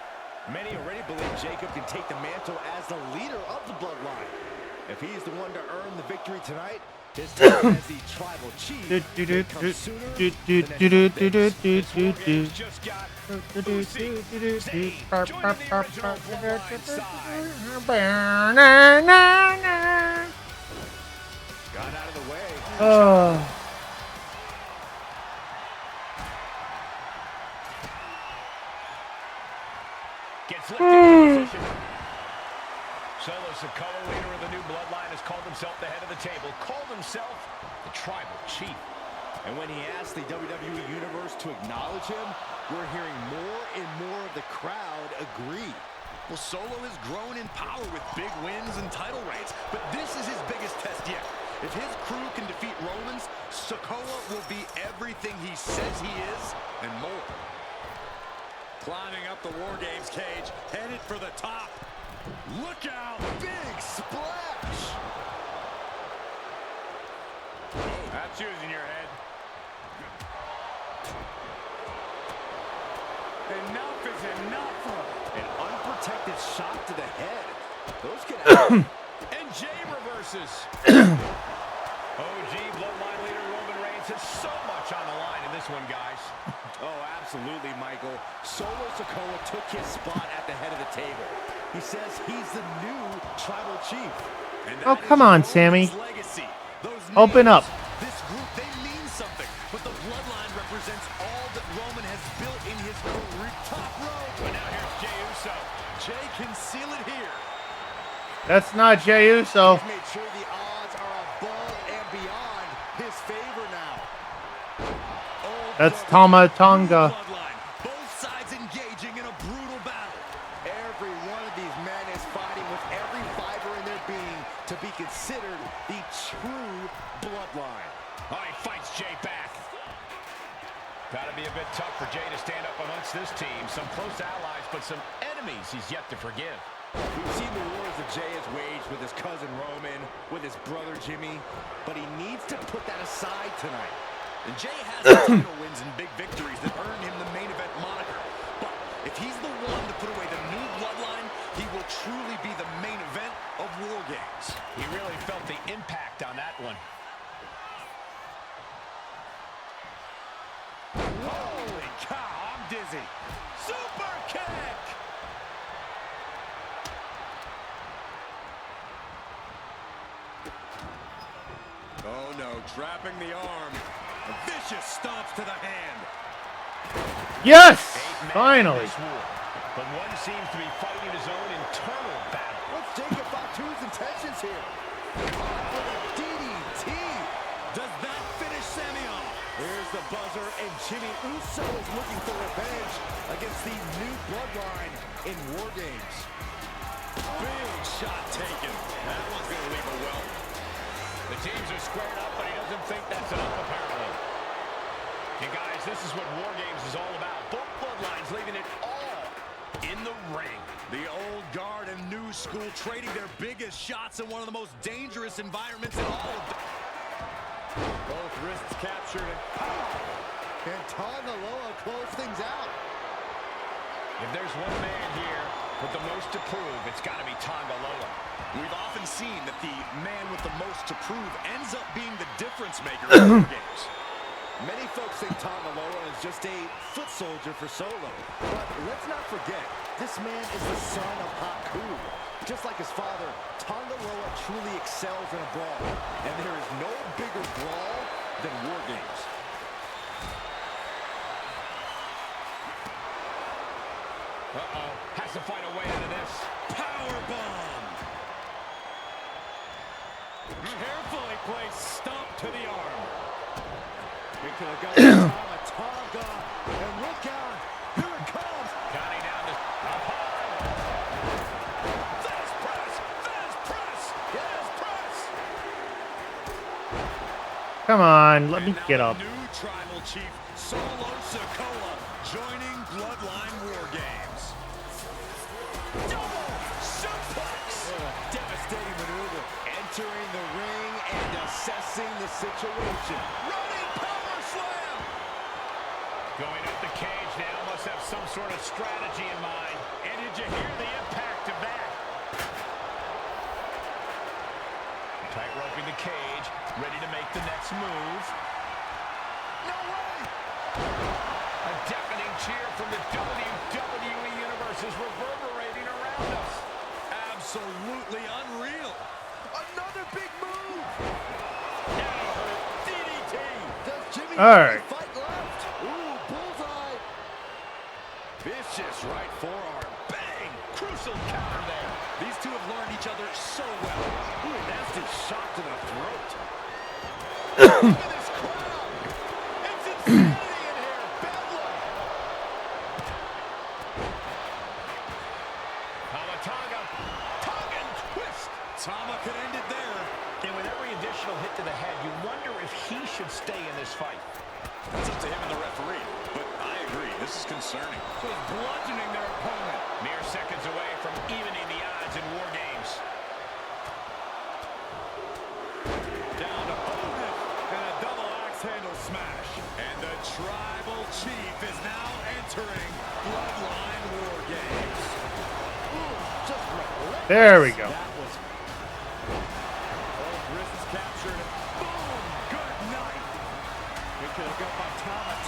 Many already believe Jacob can take the mantle as the leader of the bloodline. If he's the one to earn the victory tonight, his time as the tribal chief may come sooner than anticipated. This War Games just got Uzi, Zayn, joining the original bloodline side. Got out of the way. Oh. Gets lifted in position. Solo Sikoa, leader of the new bloodline, has called himself the head of the table, called himself the tribal chief. And when he asked the WWE Universe to acknowledge him, we're hearing more and more of the crowd agree. Well, Solo has grown in power with big wins and title reigns, but this is his biggest test yet. If his crew can defeat Romans, Sikoa will be everything he says he is and more. Climbing up the War Games cage, headed for the top. Look out! Big splash! That's using your head. Enough is enough! An unprotected shot to the head. Those can happen. And Jay reverses. OG bloodline leader Roman Reigns has so much on the line in this one, guys. Oh, absolutely, Michael. Solo Sikoa took his spot at the head of the table. He says he's the new tribal chief. And Oh, that come is on, Roman's Sammy. Legacy. Those Open names, up. This group, they mean something. But the bloodline represents all that Roman has built in his career. Top rope. But now here's Jey Uso. Jay can seal it here. That's not Jey Uso. He's made sure the odds are above and beyond his favor now. That's Tama Tonga. Bloodline. Both sides engaging in a brutal battle. Every one of these men is fighting with every fiber in their being to be considered the true bloodline. Oh, he fights Jay back. Gotta be a bit tough for Jay to stand up amongst this team. Some close allies, but some enemies he's yet to forgive. We've seen the wars that Jay has waged with his cousin Roman, with his brother Jimmy, but he needs to put that aside tonight. And Jay has some title wins and big victories that earned him the main event moniker. But if he's the one to put away the new bloodline, he will truly be the main event of War Games. He really felt the impact on that one. Holy cow, I'm dizzy. Super kick! Oh no, trapping the arm. A vicious stomps to the hand. Yes! 8 men Finally. in this war, but one seems to be fighting his own internal battle. What's Jacob Fatu's intentions here? For the DDT. Does that finish Sammy off? Here's the buzzer, and Jimmy Uso is looking for revenge against the new bloodline in War Games. Big shot taken. That one's going to leave a well. The teams are squared up, but he doesn't think that's enough, apparently. And guys, this is what War Games is all about. Both bloodlines leaving it all in the ring. The old guard and new school trading their biggest shots in one of the most dangerous environments in all of the... Both wrists captured and pow! And Tonga Loa close things out. If there's one man here with the most to prove, it's got to be Tonga Loa. We've often seen that the man with the most to prove ends up being the difference maker in War Games. Many folks think Tonga Loa is just a foot soldier for Solo. But let's not forget, this man is the son of Haku. Just like his father, Tonga Loa truly excels in a brawl. And there is no bigger brawl than War Games. Uh-oh, has to find a way out of this. Powerbomb! Carefully placed stomp to the arm. We could have got Tonga. And look out, here it comes. Counting down to... Fast press! Fast press! Fast press! Come on, let me And now get the up. new tribal chief, Solo Sikoa, joining Bloodline War Games. Double suplex! Devastating maneuver. Entering the ring and assessing the situation. Running power slam! Going up the cage now, must must have some sort of strategy in mind. And did you hear the impact of that? Tight roping the cage, ready to make the next move. No way! A deafening cheer from the WWE Universe is reverberating around us. Absolutely unreal. Another big move. Now, DDT. Does Jimmy All right. fight left? Ooh, bullseye. Vicious right forearm. Bang! Crucial counter there. These two have learned each other so well. Ooh, nasty shot to the throat. Look at this crowd. It's insanity in here. Bedlam. Tamatanga. Tongan twist. Tama could end it there. And with every additional hit to the head, you wonder if he should stay in this fight. That's up to him and the referee. But I agree, this is concerning. Was bludgeoning their opponent. Mere seconds away from evening the odds in War Games. Down to opponent and a double axe handle smash. And the tribal chief is now entering Bloodline War Games. Ooh, just relentless. There we go. That was... Oh, wrists captured. Boom! Good night. It could have gone by Thomas.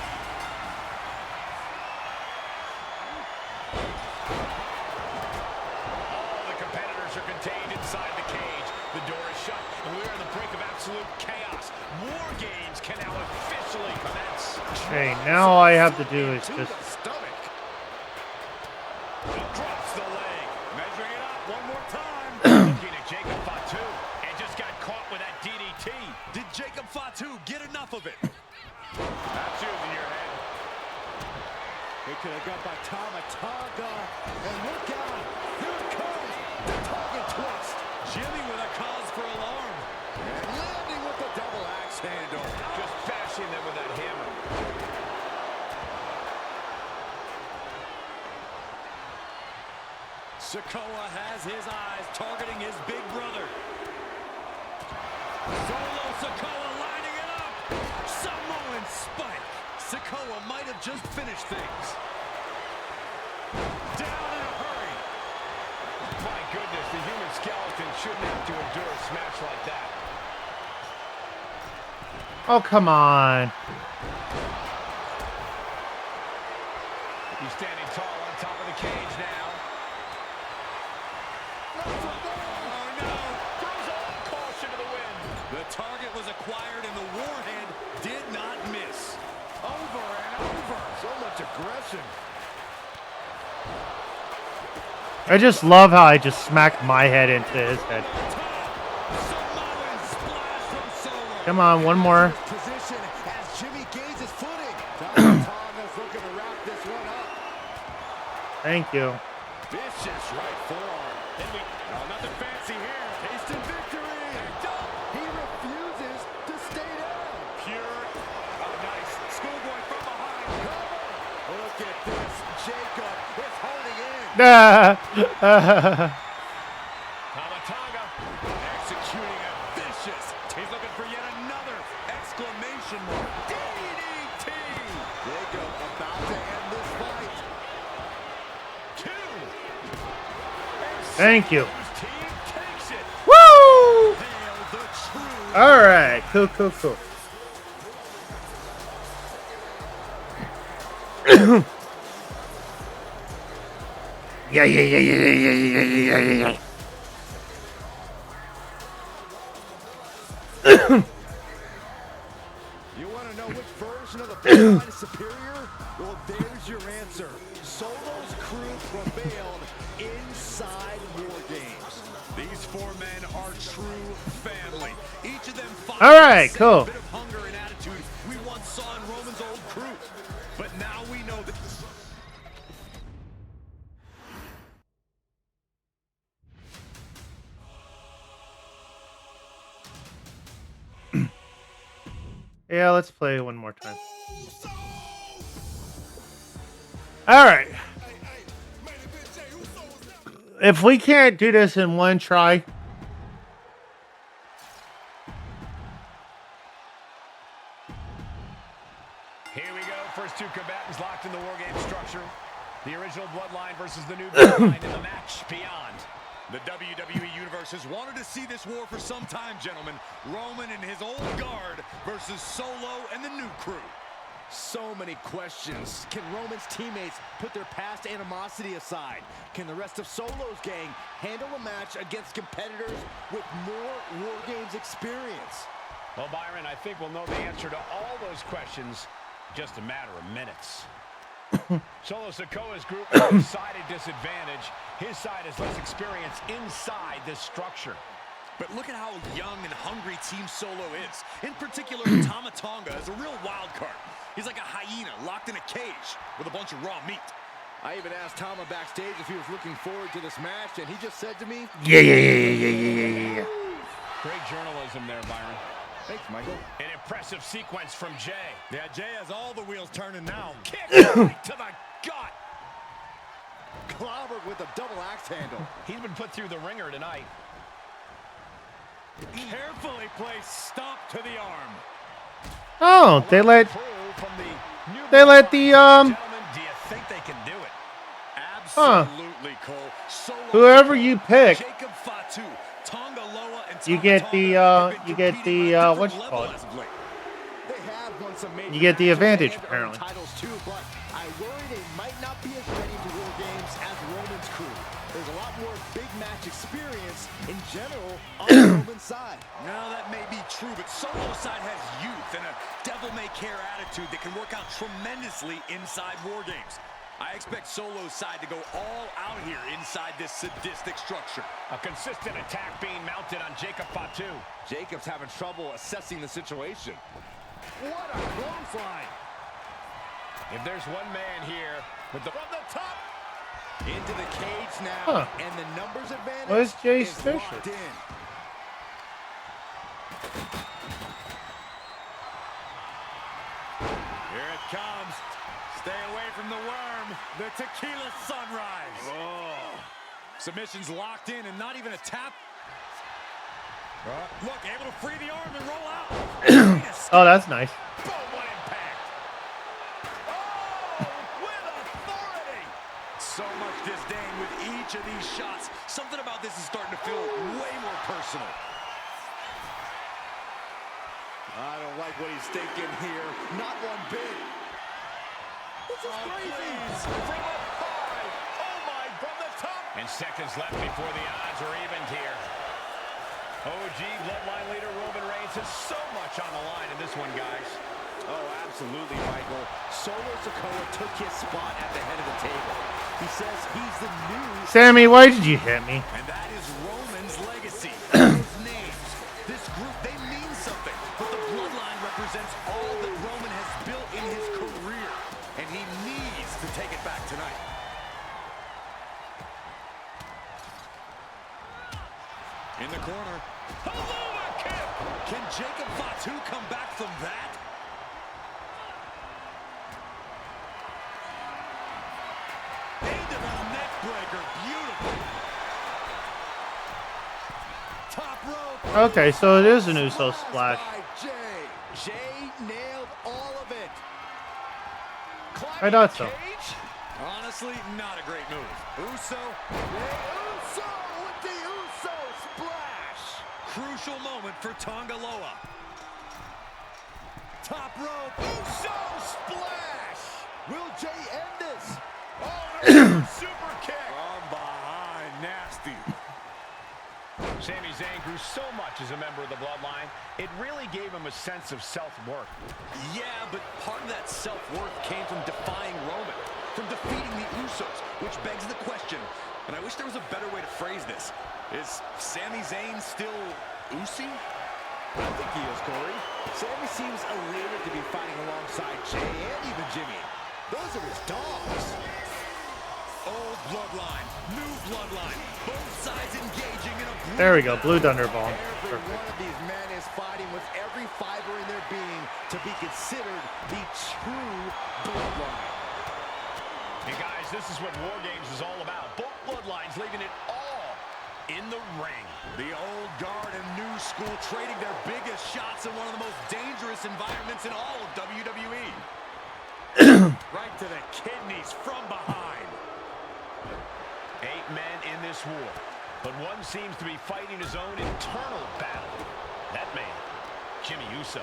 All the competitors are contained inside the cage. The door is shut, and we're on the brink of absolute chaos. War Games can now officially commence. Okay, now all I have to do is To just... the stomach. Drops the leg. Measuring it up one more time. Looking at Jacob Fatu, and just got caught with that DDT. Did Jacob Fatu get enough of it? That's using your head. It could have got by Tamatanga. And look out. Here it comes. The Tongan twist. Jimmy with a cause for alarm. And landing with the double axe handle. Just bashing them with that hammer. Sikoa has his eyes targeting his big brother. Solo Sikoa lining it up. Samoan spike. Sikoa might have just finished things. Down in a hurry. My goodness, the human skeleton shouldn't have to endure a smash like that. Oh, come on. He's standing tall on top of the cage now. Oh no! Throws all caution to the wind. The target was acquired and the warhead did not miss. Over and over. So much aggression. I just love how I just smacked my head into his head. Samoan splash from Solo. Come on, one more. Position as Jimmy gains his footing. Tamataga's looking to wrap this one up. Thank you. Vicious right forearm. And we, Nothing fancy here. Tasted victory. He refuses to stay down. pure. Oh, nice. Schoolboy from behind. Cover. Look at this. Jacob is holding in. Tamatanga. Executing a vicious. He's looking for yet another exclamation mark. DDT. Jacob about to end this fight. Two. Thank you. Whose team takes it? Woo! Dale, the true. All right, cool, cool, cool. Yeah. You want to know which version of the Bloodline is superior? Well, there's your answer. Solo's crew prevailed inside War Games. These four men are true family. Each of them fought All right, the same cool. bit of hunger and attitude we once saw in Roman's old crew. But now we know that. Yeah, let's play one more time. All right. If we can't do this in one try, Here we go. First two combatants locked in the War Game structure. The original Bloodline versus the new Bloodline in the match beyond. The WWE Universe has wanted to see this war for some time, gentlemen. Roman and his old guard versus Solo and the new crew. So many questions. Can Roman's teammates put their past animosity aside? Can the rest of Solo's gang handle a match against competitors with more War Games experience? Well, Byron, I think we'll know the answer to all those questions in just a matter of minutes. Solo Sikoa's group has a decided disadvantage. His side has less experience inside this structure. But look at how young and hungry Team Solo is. In particular, Tama Tonga is a real wild card. He's like a hyena locked in a cage with a bunch of raw meat. I even asked Tama backstage if he was looking forward to this match, and he just said to me, Yeah. Great journalism there, Byron. Thanks, Michael. An impressive sequence from Jay. Yeah, Jay has all the wheels turning now. Kick right to the gut. Clobbered with a double axe handle. He's been put through the ringer tonight. Carefully placed stomp to the arm. Oh, they let From the new the Gentlemen, do you think they can do it? Absolutely, Cole. Solo whoever you pick, Jacob Fatu, Tonga Loa, and you Tama get Tonga the have been you get competing the on a what different you call level it? as of late. They have won some major You get the matches advantage, and earned apparently. titles too, but I worry they might not be as ready for War Games as Roman's crew. There's a lot more big match experience in general on the Roman side. No, that may be true, but Solo's side has youth and a devil-may-care attitude that can work out tremendously inside War Games. I expect Solo's side to go all out here inside this sadistic structure. A consistent attack being mounted on Jacob Fatu. Jacob's having trouble assessing the situation. What a clothesline! If there's one man here with the From the top! Into the cage now, and the numbers advantage Where's Jay's is Fisher? locked in. Here it comes. Stay away from the worm. The tequila sunrise. Oh. Submission's locked in and not even a tap. Look, able to free the arm and roll out. Oh, that's nice. Boom, what impact. Oh, with authority. So much disdain with each of these shots. Something about this is starting to feel way more personal. I don't like what he's thinking here. Not one bit. This is crazy. From up high. Oh, my, from the top. And seconds left before the odds are evened here. OG Bloodline leader Roman Reigns has so much on the line in this one, guys. Oh, absolutely, Michael. Solo Sikoa took his spot at the head of the table. He says he's the new... Sammy, why did you hit me? And that is Roman's legacy. Those names, this group, they mean something. But the Bloodline represents all that Roman has built in his career. And he needs to take it back tonight. In the corner. Hello, kick! Can Jacob Fatu come back from that? Into the neck breaker. Beautiful. Top rope. Okay, so it is an Uso splash. Jay nailed all of it. I thought so. Honestly, not a great move. Uso. Uso with the Uso splash. Crucial moment for Tonga Loa. Top rope. Uso splash. Will Jay end this? Oh, super kick. From behind. Nasty. Sami Zayn grew so much as a member of the Bloodline, it really gave him a sense of self-worth. Yeah, but part of that self-worth came from defying Roman, from defeating the Usos, which begs the question, and I wish there was a better way to phrase this. Is Sami Zayn still Usi? I think he is, Corey. Sami seems elated to be fighting alongside Jay and even Jimmy. Those are his dogs. Old bloodline, new bloodline, both sides engaging in a brutal There we go, blue battle. Thunderball. Every one of these men is fighting with every fiber in their being to be considered the true bloodline. And guys, this is what War Games is all about. Both bloodlines leaving it all in the ring. The old guard and new school trading their biggest shots in one of the most dangerous environments in all of WWE. Right to the kidneys from behind. 8 men in this war, but one seems to be fighting his own internal battle. That man, Jimmy Uso.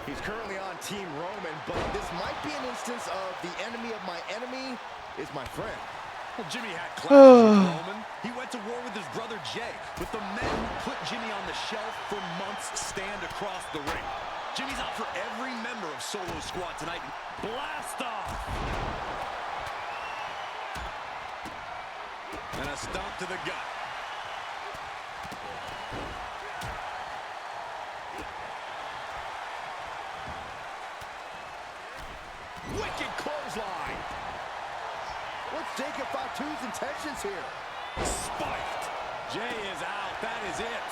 He's currently on Team Roman, but this might be an instance of the enemy of my enemy is my friend. Well, Jimmy had clashes with Roman. He went to war with his brother Jay, but the men who put Jimmy on the shelf for months stand across the ring. Jimmy's out for every member of Solo Squad tonight. Blast off! And a stomp to the gut. Wicked clothesline. What's Jacob Fatu's intentions here? Spiked. Jay is out. That is it.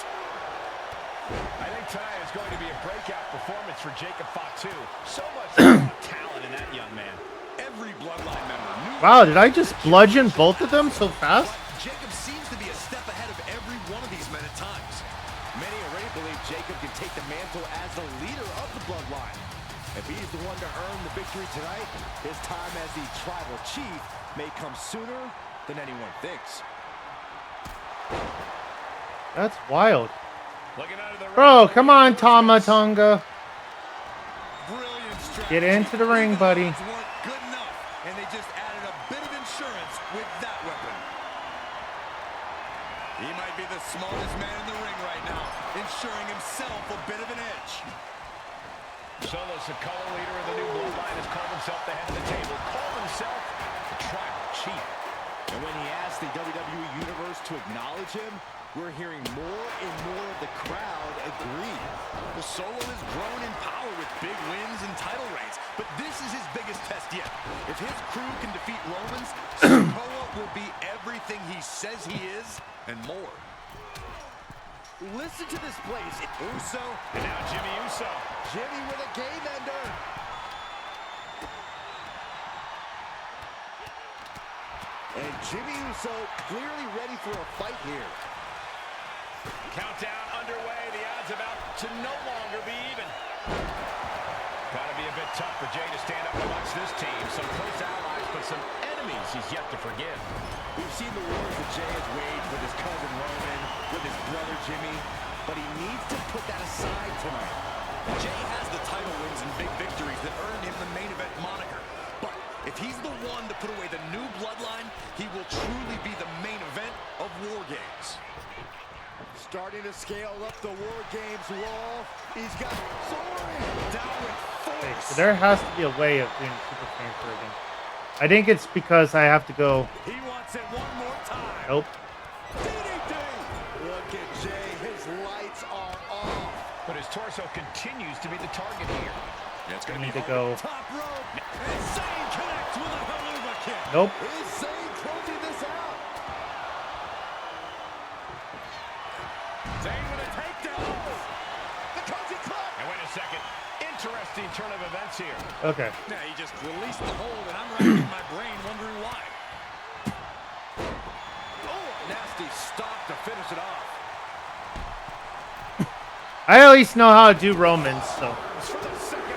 I think tonight is going to be a breakout performance for Jacob Fatu. So much talent in that young man. Every Bloodline member knew. Wow, did I just bludgeon both of them so fast? But Jacob seems to be a step ahead of every one of these men at times. Many already believe Jacob can take the mantle as the leader of the Bloodline. If he's the one to earn the victory tonight, his time as the tribal chief may come sooner than anyone thinks. That's wild. Looking under the Bro, ring. come on, Tama Tonga. Brilliant strategy. Get into the ring, buddy. Odds weren't good enough, and they just added a bit of insurance with that weapon. He might be the smallest man in the ring right now, ensuring himself a bit of an edge. Solo Sikoa, leader of the new Bloodline, has called himself the head of the table. Called himself the tribal chief. And when he asked the WWE Universe to acknowledge him, we're hearing more and more of the crowd agree. Well, Solo has grown in power with big wins and title reigns, but this is his biggest test yet. If his crew can defeat Romans, Sikoa will be everything he says he is and more. Listen to this place. Uso, And now Jimmy Uso. Jimmy with a game ender. And Jimmy Uso clearly ready for a fight here. Countdown underway. The odds about to no longer be even. Gotta be a bit tough for Jay to stand up amongst this team. Some close allies, but some enemies he's yet to forgive. We've seen the wars that Jay has waged with his cousin Roman, with his brother Jimmy, but he needs to put that aside tonight. Jay has the title wins and big victories that earned him the main event moniker. But if he's the one to put away the new Bloodline, he will truly be the main event of War Games. Starting to scale up the War Games wall. He's got soaring down with Okay, force. so there has to be a way of doing Super Transfer again. I think it's because I have to go. He wants it one more time. Nope. DDT. Look at Jay. His lights are off. But his torso continues to be the target here. It's I going need to to be go. top rope. And Zayn connects with a haluva kick. Nope. Is Zayn closing this out? Zayn with a takedown. The cozy club. And wait a second. Interesting turn of events here. Okay. Now he just released the hold, and I'm racking my brain wondering why. Oh, nasty stop to finish it off. I at least know how to do Romans, so. For the second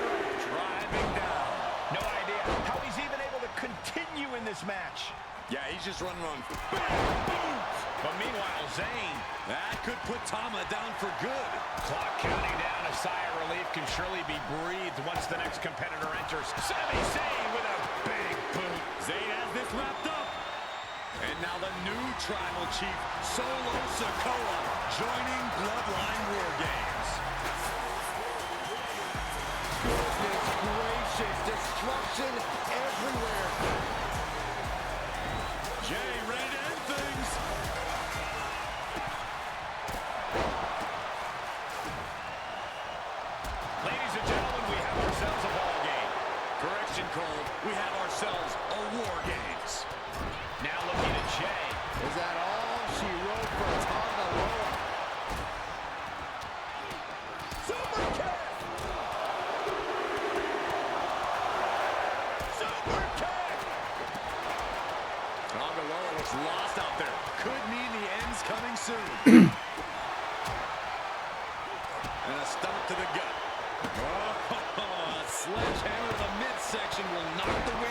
round. Driving down. No idea how he's even able to continue in this match. Yeah, he's just running on. But meanwhile, Zayn. That could put Tama down for good. Clock counting down. A sigh of relief can surely be breathed once the next competitor enters. Sami Zayn with a big boot. Zayn has this wrapped up. And now the new tribal chief, Solo Sikoa, joining Bloodline War Games. Goodness gracious. Destruction everywhere. Jay ready to end things. Ladies and gentlemen, we have ourselves a ball game. Correction, Cole. We have ourselves a War Games. Now looking at Jay. Is that all she wrote for Tonga Loa? Super kick! Super kick! Tonga Loa looks lost out there. Could mean the end's coming soon. And a stomp to the gut. Oh, a sledgehammer to the midsection will knock the wind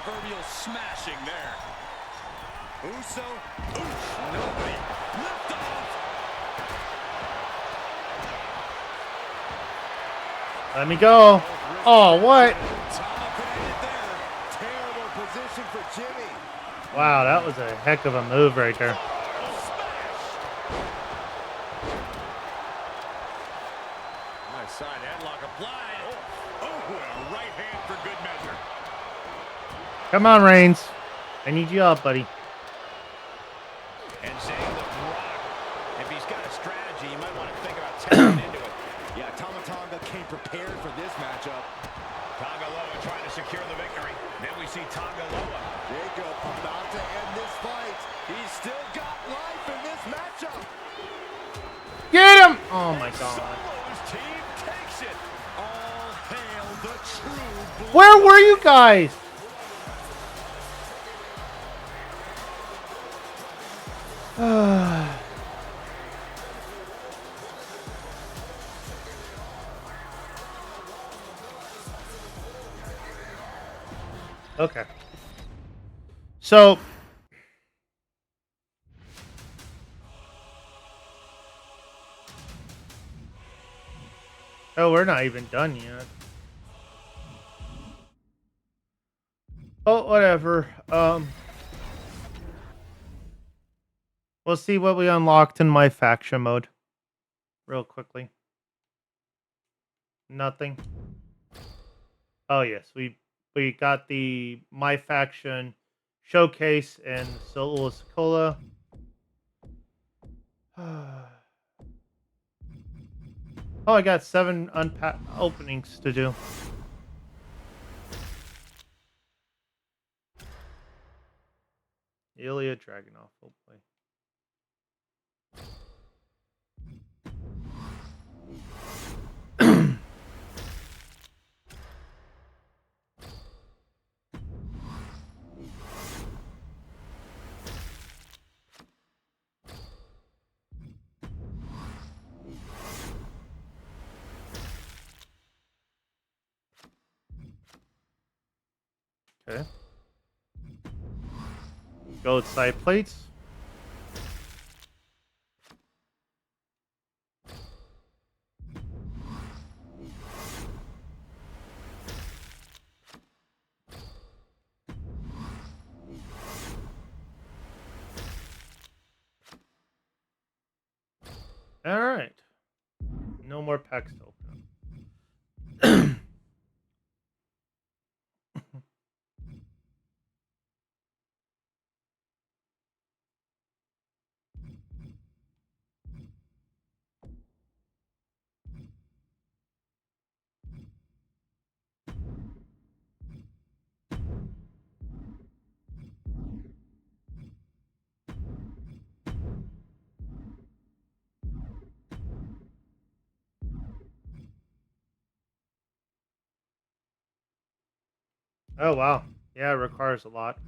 proverbial smashing there. Uso, nobody. Lift off. Let me go. Oh, what? Tama connected there. Terrible position for Jimmy. Wow, that was a heck of a move right there. Nice side headlock applied. Oh, and a right hand for good measure. Come on, Reigns. I need you up, buddy. And Zayn looked rocked. If he's got a strategy, you might want to think about tapping into it. Yeah, Tama Tonga came prepared for this matchup. Tonga Loa trying to secure the victory. Then we see Tonga Loa. Jacob about to end this fight. He's still got life in this matchup. Get him! Oh my god. Solo's team takes it. All hail the true blood. Where were you guys? Okay. So oh, we're not even done yet. Oh, whatever. We'll see what we unlocked in my faction mode. Real quickly. Nothing. Oh yes, we got the my faction showcase and Solo Sokola. Oh, I got 7 openings to do. Ilya Dragunov, hopefully. Okay. Gold side plates. All right. No more packs to open up. Oh wow. Yeah, it requires a lot.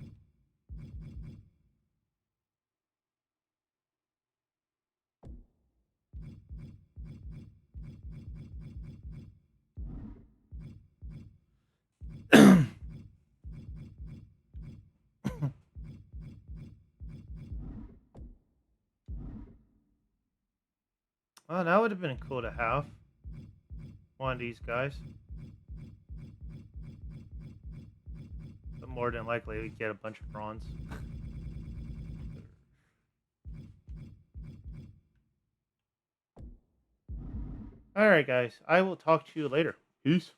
Oh, that would have been cool to have. One of these guys. But more than likely, we get a bunch of bronze. Alright, guys. I will talk to you later. Peace.